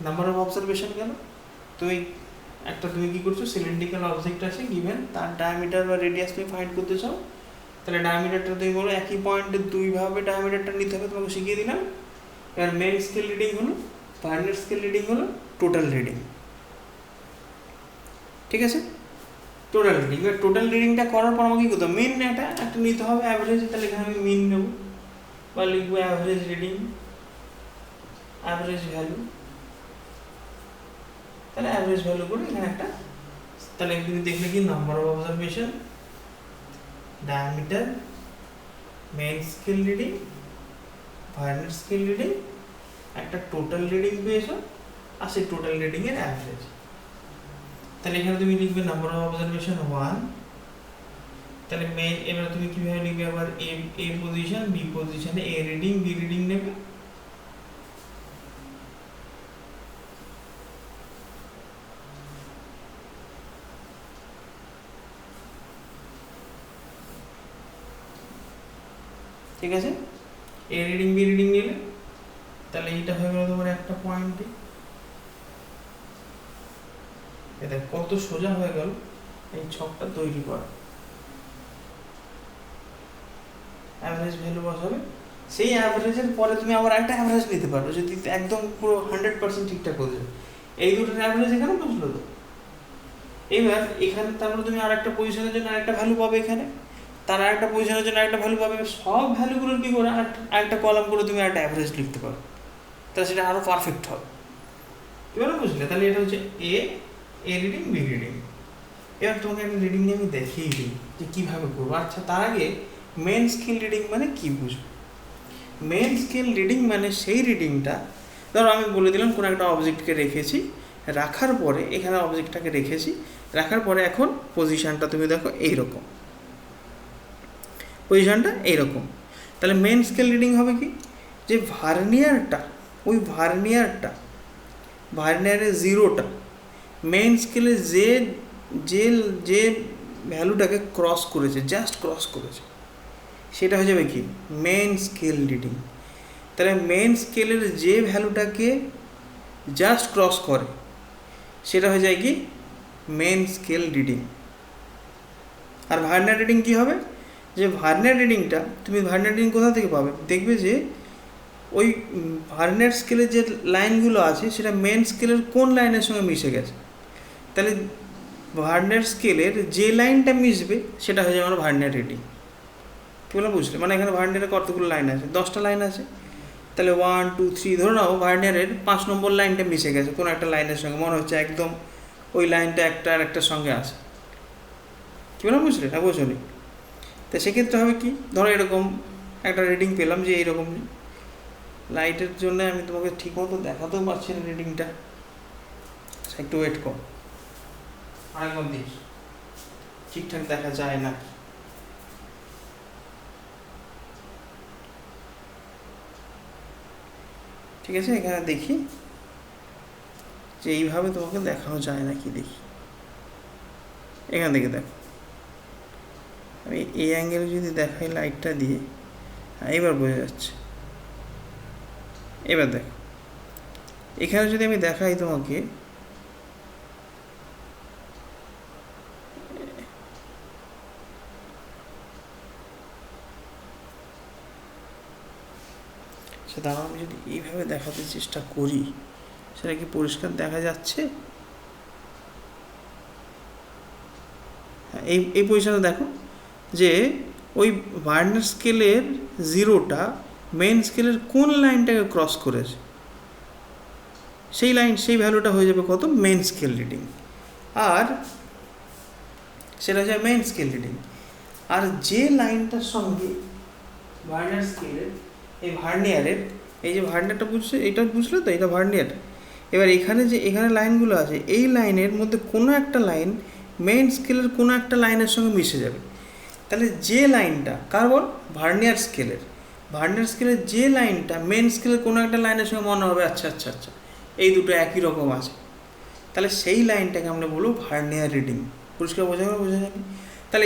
নাম্বার অফ অবজারভেশন গেল। তুমি কি করছো, সিলিন্ড্রিক্যাল অবজেক্ট আছে গিভেন, তার ডায়ামিটার বা রেডিয়াস তুমি ফাইন্ড করতে চাও। তাহলে ডায়ামিটারটা তুমি বলো একই পয়েন্টে দুইভাবে ডায়ামিটারটা নিতে হবে, তোমাকে শিখিয়ে দিলাম। এবার মেইন স্কেল রিডিং হলো, ভার্নিয়ার স্কেল রিডিং হলো, টোটাল রিডিং। ঠিক আছে, টোটাল রিডিং। এবার টোটাল রিডিংটা করার পর আমাকে কি করতে হবে, মিন একটা নিতে হবে, অ্যাভারেজ। তাহলে এখানে আমি মিন নেব বা লিখবো অ্যাভারেজ রিডিং, অ্যাভারেজ ভ্যালু। তাহলে অ্যাভারেজ ভ্যালু করে এখানে একটা, তাহলে তুমি দেখলে কি number of observation, diameter, main scale reading, vernier scale reading, একটা টোটাল রিডিং পেয়েছো, আর সেই টোটাল রিডিং এর অ্যাভারেজ। তাহলে এখানে তুমি লিখবে নাম্বার অফ অবজারভেশন 1। তাহলে মেইন, এবার তুমি কিভাবে লিখবে, আবার এ পজিশন, বি পজিশনে এ রিডিং, বি রিডিং নেবে। ঠিক আছে, এ রিডিং বি রিডিং নিলে তাহলে এইটা হয়ে গেল তোমার একটা পয়েন্টে। এটা কত সোজা হয়ে গেল এই ছকটা তৈরি করা। অ্যাভারেজ ভ্যালু বসাবে, সেই অ্যাভারেজের পরে তুমি আবার একটা অ্যাভারেজ নিতে পারো যদি একদম পুরো 100% ঠিকঠাক হয়ে যায়। এই দুটোর অ্যাভারেজ এখানে বসলো তো। এবার এখানে তারপরে তুমি আর একটা পজিশনের জন্য আরেকটা ভ্যালু পাবে, এখানে তার আরেকটা পজিশনের জন্য একটা ভ্যালু পাবে। সব ভ্যালুগুলোর কি করে আরেকটা কলাম করে তুমি একটা অ্যাভারেজ লিখতে পারো, তাহলে সেটা আরও পারফেক্ট হবে। এবারে বুঝলে? তাহলে এটা হচ্ছে এ রিডিং, বি রিডিং। এবার তোমাকে একটা রিডিং নিয়ে আমি দেখিয়ে দিই যে কীভাবে করবো। আচ্ছা, তার আগে মেন স্কেল রিডিং মানে কী বুঝবো? মেন স্কেল রিডিং মানে সেই রিডিংটা, ধরো আমি বলে দিলাম কোনো একটা অবজেক্টকে রেখেছি, রাখার পরে এখানে অবজেক্টটাকে রেখেছি, রাখার পরে এখন পজিশানটা তুমি দেখো এইরকম, পজিশানটা এইরকম। তাহলে মেন স্কেল রিডিং হবে কি, যে ভার্নিয়ারটা, ওই ভার্নিয়ারের জিরোটা মেন স্কেলে যে যে যে ভ্যালুটাকে ক্রস করেছে, জাস্ট ক্রস করেছে, সেটা হয়ে যাবে কি মেন স্কেল রিডিং। তাহলে মেন স্কেলের যে ভ্যালুটাকে জাস্ট ক্রস করে সেটা হয়ে যায় কি মেন স্কেল রিডিং। আর ভার্নিয়ার রিডিং কী হবে, যে ভার্নিয়ার রিডিংটা তুমি ভার্নিয়ার রিডিং কোথা থেকে পাবে, দেখবে যে ওই ভার্নিয়ার স্কেলের যে লাইনগুলো আছে সেটা মেন স্কেলের কোন লাইনের সঙ্গে মিশে গেছে। তাহলে ভার্নিয়ার স্কেলের যে লাইনটা মিশবে সেটা হয়ে যাবে আমার ভার্নিয়ার রিডিং। এগুলো বুঝলে? মানে এখানে ভার্নিয়ারের কতগুলো লাইন আছে, 10টা লাইন আছে। তাহলে 1 2 3 ধরে নাও ভার্নিয়ারের 5 নম্বর লাইনটা মিশে গেছে কোনো একটা লাইনের সঙ্গে, মনে হচ্ছে একদম ওই লাইনটা একটা আর একটার সঙ্গে আছে। কী বলে? বুঝলে না? বোঝনি? তো সেক্ষেত্রে হবে কি, ধরো এরকম একটা রিডিং পেলাম যে এইরকম, লাইটের জন্য আমি তোমাকে ঠিক মতো দেখাতেও পারছি না রিডিংটা, একটু ওয়েট কর, আরেকবার দেখি ঠিকঠাক দেখা যায় না। ঠিক আছে, এখানে দেখি যে এইভাবে তোমাকে দেখানো যায় নাকি, দেখি এখান থেকে দেখো, আমি এই অ্যাঙ্গেলে যদি দেখাই লাইটটা দিয়ে, হ্যাঁ এবার বোঝা যাচ্ছে। এবার দেখো এখানে যদি আমি দেখাই তোমাকে, সেটা আমি যদি এইভাবে দেখাতে চেষ্টা করি, সেটা কি পরিষ্কার দেখা যাচ্ছে? হ্যাঁ, এই পজিশনে দেখো যে ওই ভার্নিয়ার স্কেলের জিরোটা মেন স্কেলের কোন লাইনটাকে ক্রস করেছে, সেই লাইন, সেই ভ্যালুটা হয়ে যাবে কত, মেন স্কেল রিডিং। আর সেটা হচ্ছে মেন স্কেল রিডিং। আর যে লাইনটার সঙ্গে ভার্নিয়ার স্কেলের, এই ভার্নিয়ারের, এই যে ভার্নিয়ারটা বুঝছে, এইটা বুঝলে তো, এটা ভার্নিয়ার। এবার এখানে যে এখানে লাইনগুলো আছে, এই লাইনের মধ্যে কোনো একটা লাইন মেইন স্কেলের কোনো একটা লাইনের সঙ্গে মিশে যাবে। তাহলে যে লাইনটা কার্বন ভার্নিয়ার স্কেলের যে লাইনটা মেন স্কেলের কোনো একটা লাইনের সঙ্গে মনে হবে আচ্ছা আচ্ছা আচ্ছা এই দুটো একই রকম আছে, তাহলে সেই লাইনটাকে আমরা বলবো ভার্নিয়ার রিডিং। পরিষ্কার বোঝা যাবে? তাহলে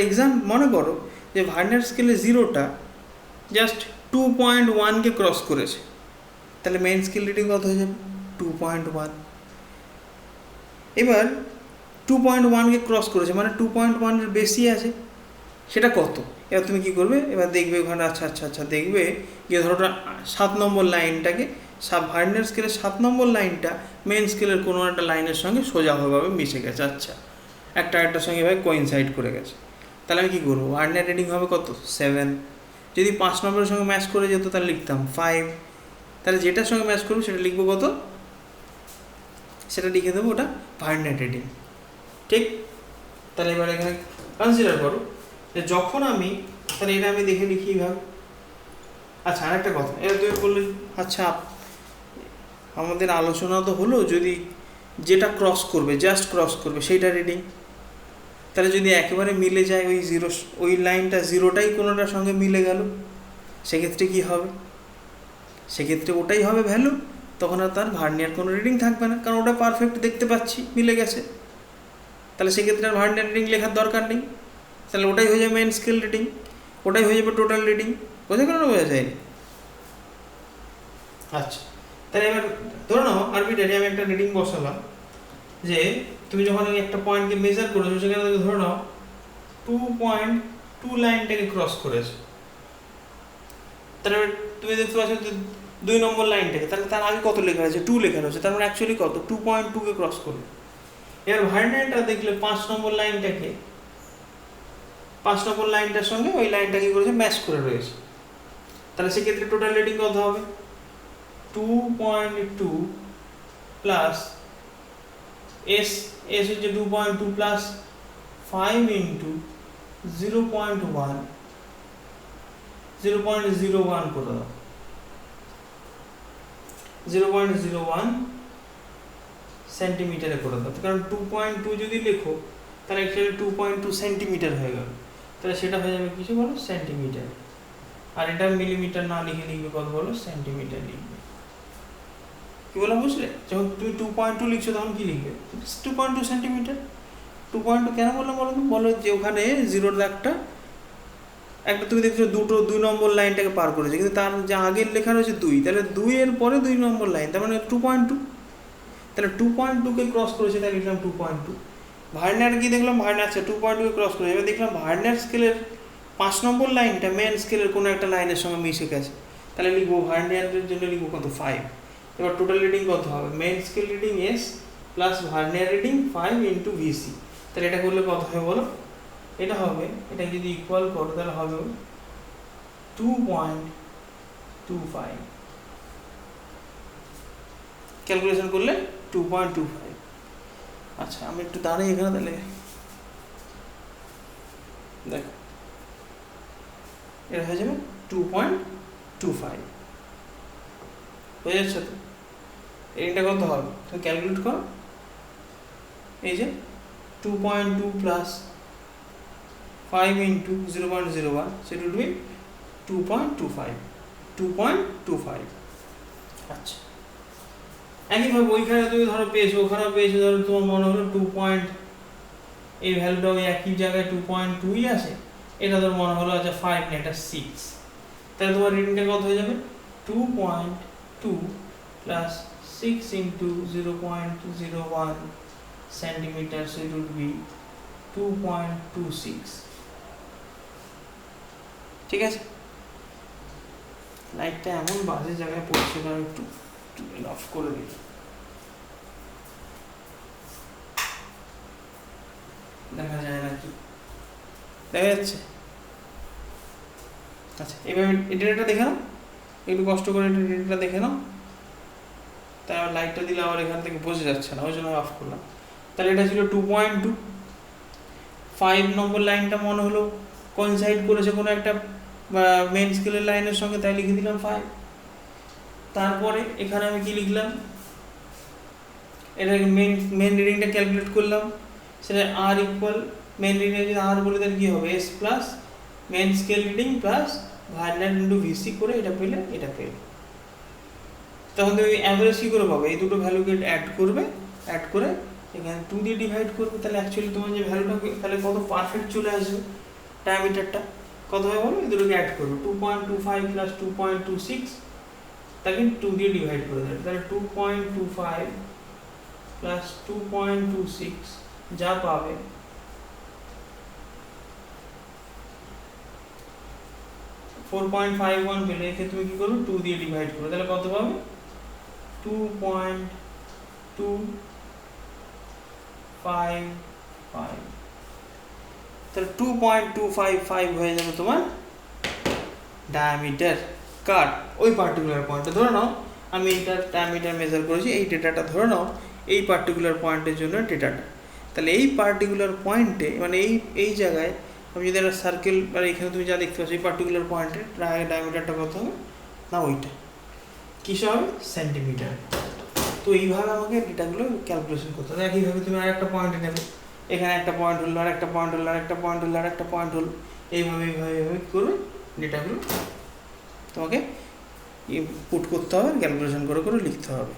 মনে করো যে ভার্নিয়ার স্কেলের জিরোটা জাস্ট 2.1কে ক্রস করেছে, তাহলে মেন স্কেল রিডিং কত হয়ে যাবে 2.1। এবার 2.1কে ক্রস করেছে মানে 2.1-এর বেশি আছে, সেটা কত? এবার তুমি কী করবে, এবার দেখবে ওখানে আচ্ছা আচ্ছা আচ্ছা দেখবে যে ধরো 7 নম্বর লাইনটাকে, ভার্নিয়ার স্কেলের 7 নম্বর লাইনটা মেন স্কেলের কোনো একটা লাইনের সঙ্গে সোজাভাবে মিশে গেছে, আচ্ছা একটার সঙ্গে এভাবে কোইনসাইড করে গেছে। তাহলে আমি কী করবো, ভার্নিয়ার রিডিং হবে কত 7। যদি 5 নম্বরের সঙ্গে ম্যাচ করে যেত তাহলে লিখতাম 5। তাহলে যেটার সঙ্গে ম্যাচ করবো সেটা লিখবো কত, সেটা লিখে দেবো ওটা ভার্নিয়ার রিডিং। ঠিক? তাহলে এবার এখানে কনসিডার করো যে যখন আমি, তাহলে এটা আমি দেখে লিখি এইভাবে। আচ্ছা আরেকটা কথা, এবার তুমি বললে আচ্ছা আমাদের আলোচনা তো হলো যদি যেটা ক্রস করবে, জাস্ট ক্রস করবে সেইটা রিডিং, তাহলে যদি একেবারে মিলে যায় ওই জিরো, ওই লাইনটা জিরোটাই কোনোটার সঙ্গে মিলে গেল, সেক্ষেত্রে কি হবে, সেক্ষেত্রে ওটাই হবে ভ্যালু, তখন আর তার ভার্নিয়ার কোনো রিডিং থাকবে না, কারণ ওটা পারফেক্ট দেখতে পাচ্ছি মিলে গেছে। তাহলে সেক্ষেত্রে আর ভার্নিয়ার রিডিং লেখার দরকার নেই, তাহলে ওটাই হয়ে যাবে মেন স্কেল রিডিং, ওটাই হয়ে যাবে টোটাল রিডিং। বোঝা গেল না বোঝা যায়নি? আচ্ছা, তাহলে এবার ধরো নাও আরবিটারি আমি একটা রিডিং বসালাম, যে তুমি যখন ওই একটা পয়েন্টকে মেজার করেছো সেখানে তুমি ধরে নাও 2.2 লাইনটাকে ক্রস করেছে, তাহলে তুমি দেখতে পাচ্ছ 2 নম্বর লাইনটাকে, তাহলে তার আগে কত লেখা আছে 2 লেখা রয়েছে, তার মানে অ্যাকচুয়ালি কত 2.2 কে ক্রস করবে। এবার ভার্নিয়ারটা দেখলে 5 নম্বর লাইনটাকে 5 নম্বর লাইনটার সঙ্গে ওই লাইনটা কি করেছে ম্যাচ করে রয়েছে, তাহলে সেক্ষেত্রে টোটাল রিডিং কত হবে 2.2 প্লাস এস হচ্ছে 2.2 প্লাস 5 ইন্টু 0.1 করে দাও 0.01 সেন্টিমিটারে করে দাও, কারণ 2.2 যদি লেখো তাহলে অ্যাকচুয়ালি 2.2 সেন্টিমিটার হয়ে গেল, তাহলে সেটা হয়ে যাবে কিছু বলো সেন্টিমিটার, আর এটা মিলিমিটার না লিখে লিখবে কত বলো সেন্টিমিটার লিখবে। কি বলো বুঝলে? যখন তুমি 2.2 লিখছো তখন কি লিখবে 2.2 সেন্টিমিটার। 2.2 কেন বললাম বলো তো? বলো যে ওখানে জিরোর দাগটা একটা তুমি দেখছো 2 নম্বর লাইনটাকে পার করেছে, কিন্তু তার যে আগের লেখা রয়েছে 2, তাহলে 2 এর পরে 2 নম্বর লাইন, তার মানে 2.2, তাহলে 2.2 কে ক্রস করেছে, তাই লিখলাম 2.2। ভার্নিয়ার কি দেখলাম ভার্নিয়ার আচ্ছা 2.2 কে ক্রস করেছে, এবার দেখলাম ভার্নিয়ার স্কেলের 5 নম্বর লাইনটা মেন স্কেলের কোনো একটা লাইনের সঙ্গে মিশে গেছে, তাহলে লিখবো ভার্নিয়ারের জন্য লিখবো কত 5। এবার টোটাল রিডিং কত হবে main scale reading S plus vernier reading 5 into VC, তাহলে এটা করলে কত হবে বলো? এটা হবে, এটা যদি ইকুয়াল করো তাহলে হবে 2.25, ক্যালকুলেশন করলে 2.25। আচ্ছা আমি একটু দাঁড়াই এখানে, তাহলে দেখো এটা হয়ে যাবে 2.25, হয়ে যাচ্ছে তো? এইটা কত হবে তুমি ক্যালকুলেট করো, এই যে 2.2 প্লাস 5 ইন্টু 0.01, সেটা উইল বি 2.25। আচ্ছা একইভাবে ওইখানে তুমি ধরো পেয়েছো, ওখানেও পেয়েছো, ধরো তোমার মনে হলো 2 পয়েন্ট, এই ভ্যালুটা ওই একই জায়গায় 2.2ই আছে, এটা তোর মনে হলো আচ্ছা 5 না এটা 6, তাহলে তোমার রিডিংটা কত হয়ে যাবে 2.2 plus 6 into 0.01 centimetre, so it will be 2.26। ঠিক আছে, লাইটটা এমন বাজে জায়গায় পড়ছে, না একটু অফ করে দিই, দেখা যায় না কি দেখা যাচ্ছে? আচ্ছা এবার ডেটাটা দেখে নাও, একটু কষ্ট করে ডেটাটা দেখে নাও, তার লাইটটা দিলে আবার এখান থেকে বোঝা যাচ্ছে না, ওই জন্য অফ করলাম। তাহলে এটা ছিল 2.2, 5 নম্বর লাইনটা মনে হলো কোইনসাইড করেছে কোনো একটা মেন স্কেলের লাইনের সঙ্গে, তাই লিখে দিলাম 5। তারপরে এখানে আমি কি লিখলাম, এটা মেন রিডিংটা ক্যালকুলেট করলাম, সেটা আর ইকুয়াল মেন রিডিং যদি আর বলে তাহলে কী হবে S plus main scale reading plus vernier into VC করে এটা পেলে এটা পেলে। তখন তুমি অ্যাভারেজ কী করে পাবে, এই দুটো ভ্যালুকে অ্যাড করবে, অ্যাড করে এখানে 2 দিয়ে ডিভাইড করবে, তাহলে অ্যাকচুয়ালি তোমার যে ভ্যালুটা তাহলে কত পারফেক্ট চলে আসবে ডায়ামিটারটা কত হবে বলো, এই দুটোকে অ্যাড করবে 2.25 প্লাস 2.26, তাকে 2 দিয়ে ডিভাইড করে দেবে, তাহলে 2.25 প্লাস 2.26 যা পাবে $4.51 পেলে, একে তুমি কি করো 2 দিয়ে ডিভাইড করো, তাহলে কত পাবে 2.255, তাহলে 2.255 হয়ে যাবে তোমার ডায়ামিটার কাট ওই পার্টিকুলার পয়েন্টে। ধরে নাও আমি এইটার ডায়ামিটার মেজার করেছি, এই ডেটাটা ধরে নাও এই পার্টিকুলার পয়েন্টের জন্য ডেটাটা, তাহলে এই পার্টিকুলার পয়েন্টে মানে এই জায়গায় আমি যদি একটা সার্কেল, মানে এখানে তুমি যা দেখতে পাচ্ছ এই পার্টিকুলার পয়েন্টের ডায়ামিটারটা কত হবে না, ওইটা কিসে হবে সেন্টিমিটার। তো এইভাবে আমাকে ডেটাগুলো ক্যালকুলেশন করতে হবে। একইভাবে তুমি আর একটা পয়েন্টে নেবে, এখানে একটা পয়েন্ট হলো, আর একটা পয়েন্ট হলো, আর একটা পয়েন্ট হলো, আর একটা পয়েন্ট হলো, এইভাবে কী করবে ডেটাগুলো তোমাকে পুট করতে হবে, ক্যালকুলেশন করে করে লিখতে হবে।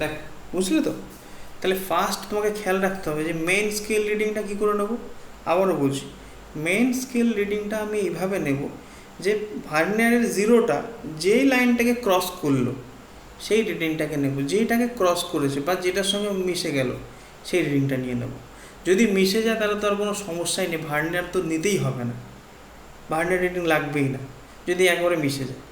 দেখ বুঝলে তো? তাহলে ফার্স্ট তোমাকে খেয়াল রাখতে হবে যে মেইন স্কেল রিডিংটা কী করে নেবো। আবারও বলছি, মেইন স্কেল রিডিংটা আমি এইভাবে নেব যে ভার্নিয়ারের জিরোটা যেই লাইনটাকে ক্রস করলো সেই রিডিংটাকে নেব, যেইটাকে ক্রস করেছে বা যেটার সঙ্গে মিশে গেল সেই রিডিংটা নিয়ে নেব। যদি মিশে যায় তাহলে তো আর কোনো সমস্যাই নেই, ভার্নিয়ার তো নিতেই হবে না, ভার্নিয়ার রিডিং লাগবেই না যদি একবারে মিশে যায়।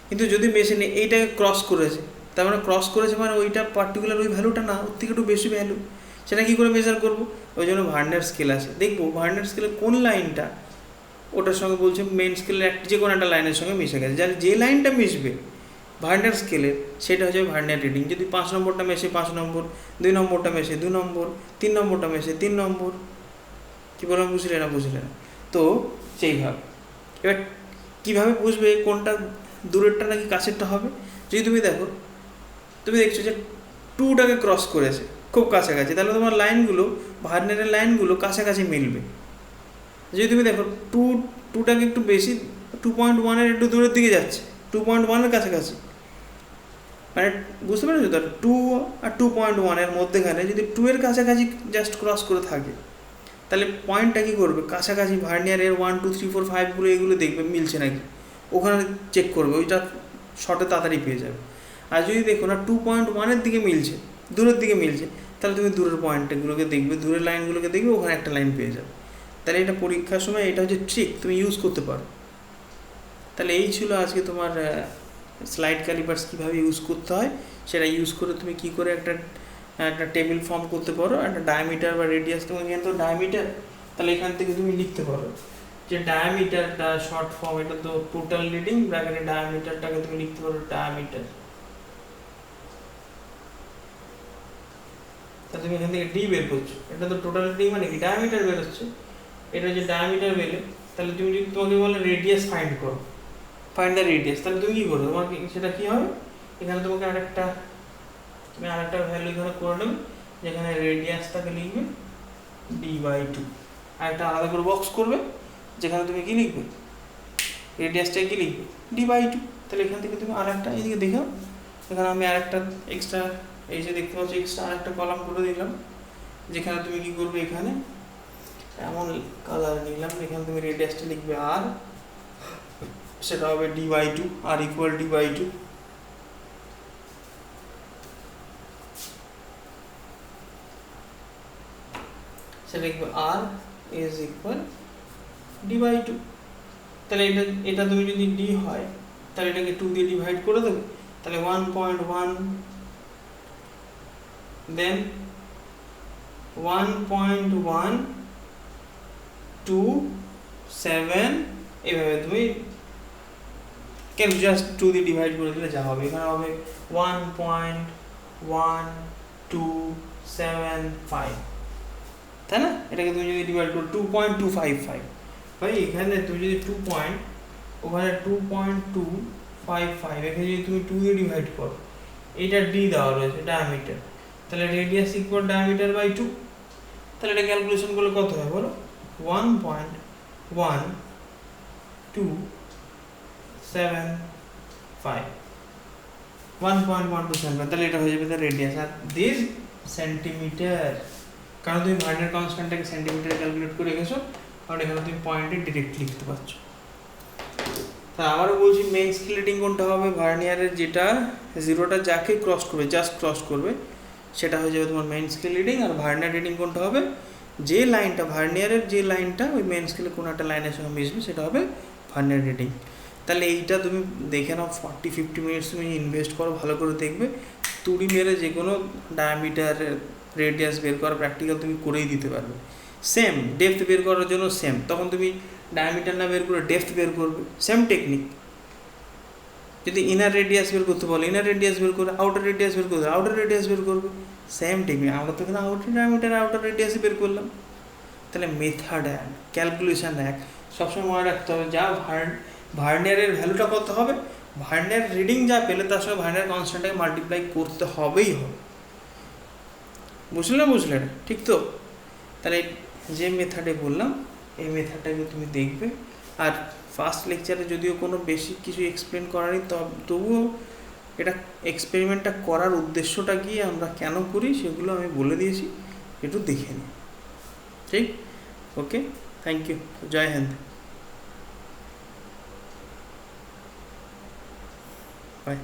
কিন্তু যদি মেশে নেই, এইটাকে ক্রস করেছে, তার মানে ক্রস করেছে মানে ওইটা পার্টিকুলার ওই ভ্যালুটা না, ওর থেকে একটু বেশি ভ্যালু, সেটা কী করে মেজার করবো? ওই জন্য ভার্নিয়ার স্কেল আছে। দেখবো ভার্নিয়ার স্কেলের কোন লাইনটা ওটার সঙ্গে বলছে মেন স্কেলের যে কোনো একটা লাইনের সঙ্গে মিশে গেছে, যার যে লাইনটা মিশবে ভার্নিয়ার স্কেলের সেটা হচ্ছে ভার্নিয়ার রিডিং। যদি 5 নম্বরটা মেশে 5 নম্বর, 2 নম্বরটা মেশে 2 নম্বর, 3 নম্বরটা মেশে 3 নম্বর। কী বললাম বুঝলে না? বুঝলে না? তো সেইভাবে এবার কীভাবে বুঝবে কোনটা দূরেরটা নাকি কাছেরটা হবে? যদি তুমি দেখো, তুমি দেখছো যে 2টাকে ক্রস করেছে খুব কাছাকাছি, তাহলে তোমার লাইনগুলো ভার্নিয়ারের লাইনগুলো কাছাকাছি মিলবে। যদি তুমি দেখো 2টাকে একটু বেশি 2.1-এর একটু দূরের দিকে যাচ্ছে, 2.1-এর কাছাকাছি, মানে বুঝতে পারছো তো? 2 আর 2.1-এর মধ্যেখানে যদি 2-এর কাছাকাছি জাস্ট ক্রস করে থাকে, তাহলে পয়েন্টটা কী করবে? কাছাকাছি ভার্নিয়ারের 1 2 3 4 5গুলো এগুলো দেখবে মিলছে নাকি, ওখানে চেক করবে, ওইটা শর্টে তাড়াতাড়ি পেয়ে যাবে। আর যদি দেখো না 2.1-এর দিকে মিলছে, দূরের দিকে মিলছে, তাহলে তুমি দূরের পয়েন্টগুলোকে দেখবে, দূরের লাইনগুলোকে দেখবে, ওখানে একটা লাইন পেয়ে যাবে। তাহলে এটা পরীক্ষার সময় এটা হচ্ছে ট্রিক, তুমি ইউজ করতে পারো। তাহলে এই ছিল আজকে তোমার স্লাইড ক্যালিপার্স কীভাবে ইউজ করতে হয়, সেটা ইউজ করে তুমি কী করে একটা টেবিল ফর্ম করতে পারো। একটা ডায়ামিটার বা রেডিয়াস, তুমি এখানে তো ডায়ামিটার, তাহলে এখান থেকে তুমি লিখতে পারো যে ডায়ামিটারটা শর্ট ফর্ম, এটা তো টোটাল রিডিং, ব্র্যাকেটে ডায়ামিটারটাকে তুমি লিখতে পারো ডায়ামিটার। তা তুমি এখান থেকে ডি বের করছো, এটা তো টোটাল রিডিং মানে কি ডায়ামিটার বেরোচ্ছে, এটা যে ডায়ামিটার বেরোলে, তাহলে তুমি যদি তোমাকে বলে রেডিয়াস ফাইন্ড করো, ফাইন্ড দ্য রেডিয়াস, তাহলে তুমি কী করবে? তোমার সেটা কী হবে? এখানে তোমাকে আরেকটা ভ্যালু এখানে করে নেবে, যেখানে রেডিয়াসটাকে লিখবে d/2, আর একটা আলাদা করে বক্স করবে যেখানে তুমি কী লিখবে? রেডিয়াসটাকে কী লিখবে? d/2। তাহলে এখান থেকে তুমি আরেকটা এইদিকে দেখো, এখানে আমি আরেকটা এক্সট্রা, এই যে দেখতে পাচ্ছি এক্সট্রা আরেকটা কলাম করে দিলাম, যেখানে তুমি কী করবে? এখানে এমন কালার নিলাম, এখানে তুমি রেডিয়াসটা লিখবে আর, সেটা হবে d/2, আর ইকুয়াল d/2। সেটা লিখবে আর ইজ ইকুয়াল d/2। তাহলে এটা তুমি যদি d হয়, তাহলে এটাকে 2 দিয়ে ডিভাইড করে দেবে, তাহলে 1.1, দেন 1.127, এভাবে তুমি কেন জাস্ট 2 দিয়ে ডিভাইড করে দিলে যা হবে, এখানে হবে 1.1275, তাই না? এটাকে তুমি যদি ডিভাইড করো 2.255, ভাই এখানে তুমি যদি ওখানে 2.255, এখানে যদি তুমি 2 দিয়ে ডিভাইড করো, এইটা ডি দেওয়া রয়েছে ডায়ামিটার, তাহলে রেডিয়াস ইকুয়াল ডায়ামিটার বাই 2, তাহলে এটা ক্যালকুলেশন করলে কত হয় বলো? 1.1275, তাহলে এটা হয়ে যাবে তার রেডিয়াস। আর দিস সেন্টিমিটার, কারণ তুমি ভার্নিয়ার কনস্ট্যান্টটাকে সেন্টিমিটারে ক্যালকুলেট করে রেখেছো, কারণ এখানে তুমি পয়েন্টে ডিরেক্ট লিখতে পারছো। তা আবারও বলছি, মেইন স্কেল রিডিং কোনটা হবে? ভার্নিয়ারের যেটা 0টা যাকে ক্রস করবে, জাস্ট ক্রস করবে, সেটা হয়ে যাবে তোমার মেইন স্কেল রিডিং। আর ভার্নিয়ার রিডিং কোনটা হবে? যে লাইনটা ভার্নিয়ারের, যে লাইনটা ওই মেইন স্কেলে কোনো একটা লাইনের সঙ্গে মিশবে, সেটা হবে ভার্নিয়ার রিডিং। তাহলে এইটা তুমি দেখে নাও, 40-50 মিনিটস তুমি ইনভেস্ট করো, ভালো করে দেখবে, তুড়ি মেরে যে কোনো ডায়ামিটার রেডিয়াস বের করা প্র্যাকটিক্যাল তুমি করেই দিতে পারবে। সেম ডেপথ বের করার জন্য সেম, তখন তুমি ডায়ামিটার না বের করে ডেপথ বের করবে, সেম টেকনিক। যদি ইনার রেডিয়াস বের করতে বলো, ইনার রেডিয়াস বের করে, আউটার রেডিয়াস বের করবে, আউটার রেডিয়াস বের করবে, সেম টেকনিক। আমরা তো এখানে আউটার ডায়ামিটার আউটার রেডিয়াসই বের করলাম। তাহলে মেথড এক, ক্যালকুলেশন এক, সবসময় মনে রাখতে হবে, যা ভার্নিয়ারের ভ্যালুটা কত হবে, ভার্নিয়ার রিডিং যা পেলে তার সঙ্গে ভার্নিয়ার কনস্ট্যান্টটাকে মাল্টিপ্লাই করতে হবেই হবে। বুঝলে না? বুঝলে না? ঠিক তো? তাহলে যে মেথডে বললাম এই মেথডটাকে তুমি দেখবে। আর ফার্স্ট লেকচারে যদিও কোনো বেশি কিছু এক্সপ্লেন করারই, তবুও এটা এক্সপেরিমেন্টটা করার উদ্দেশ্যটা কি, আমরা কেন করি, সেগুলো আমি বলে দিয়েছি, একটু দেখে নিই। ঠিক? ওকে, থ্যাংক ইউ, জয় হিন্দ, বাই।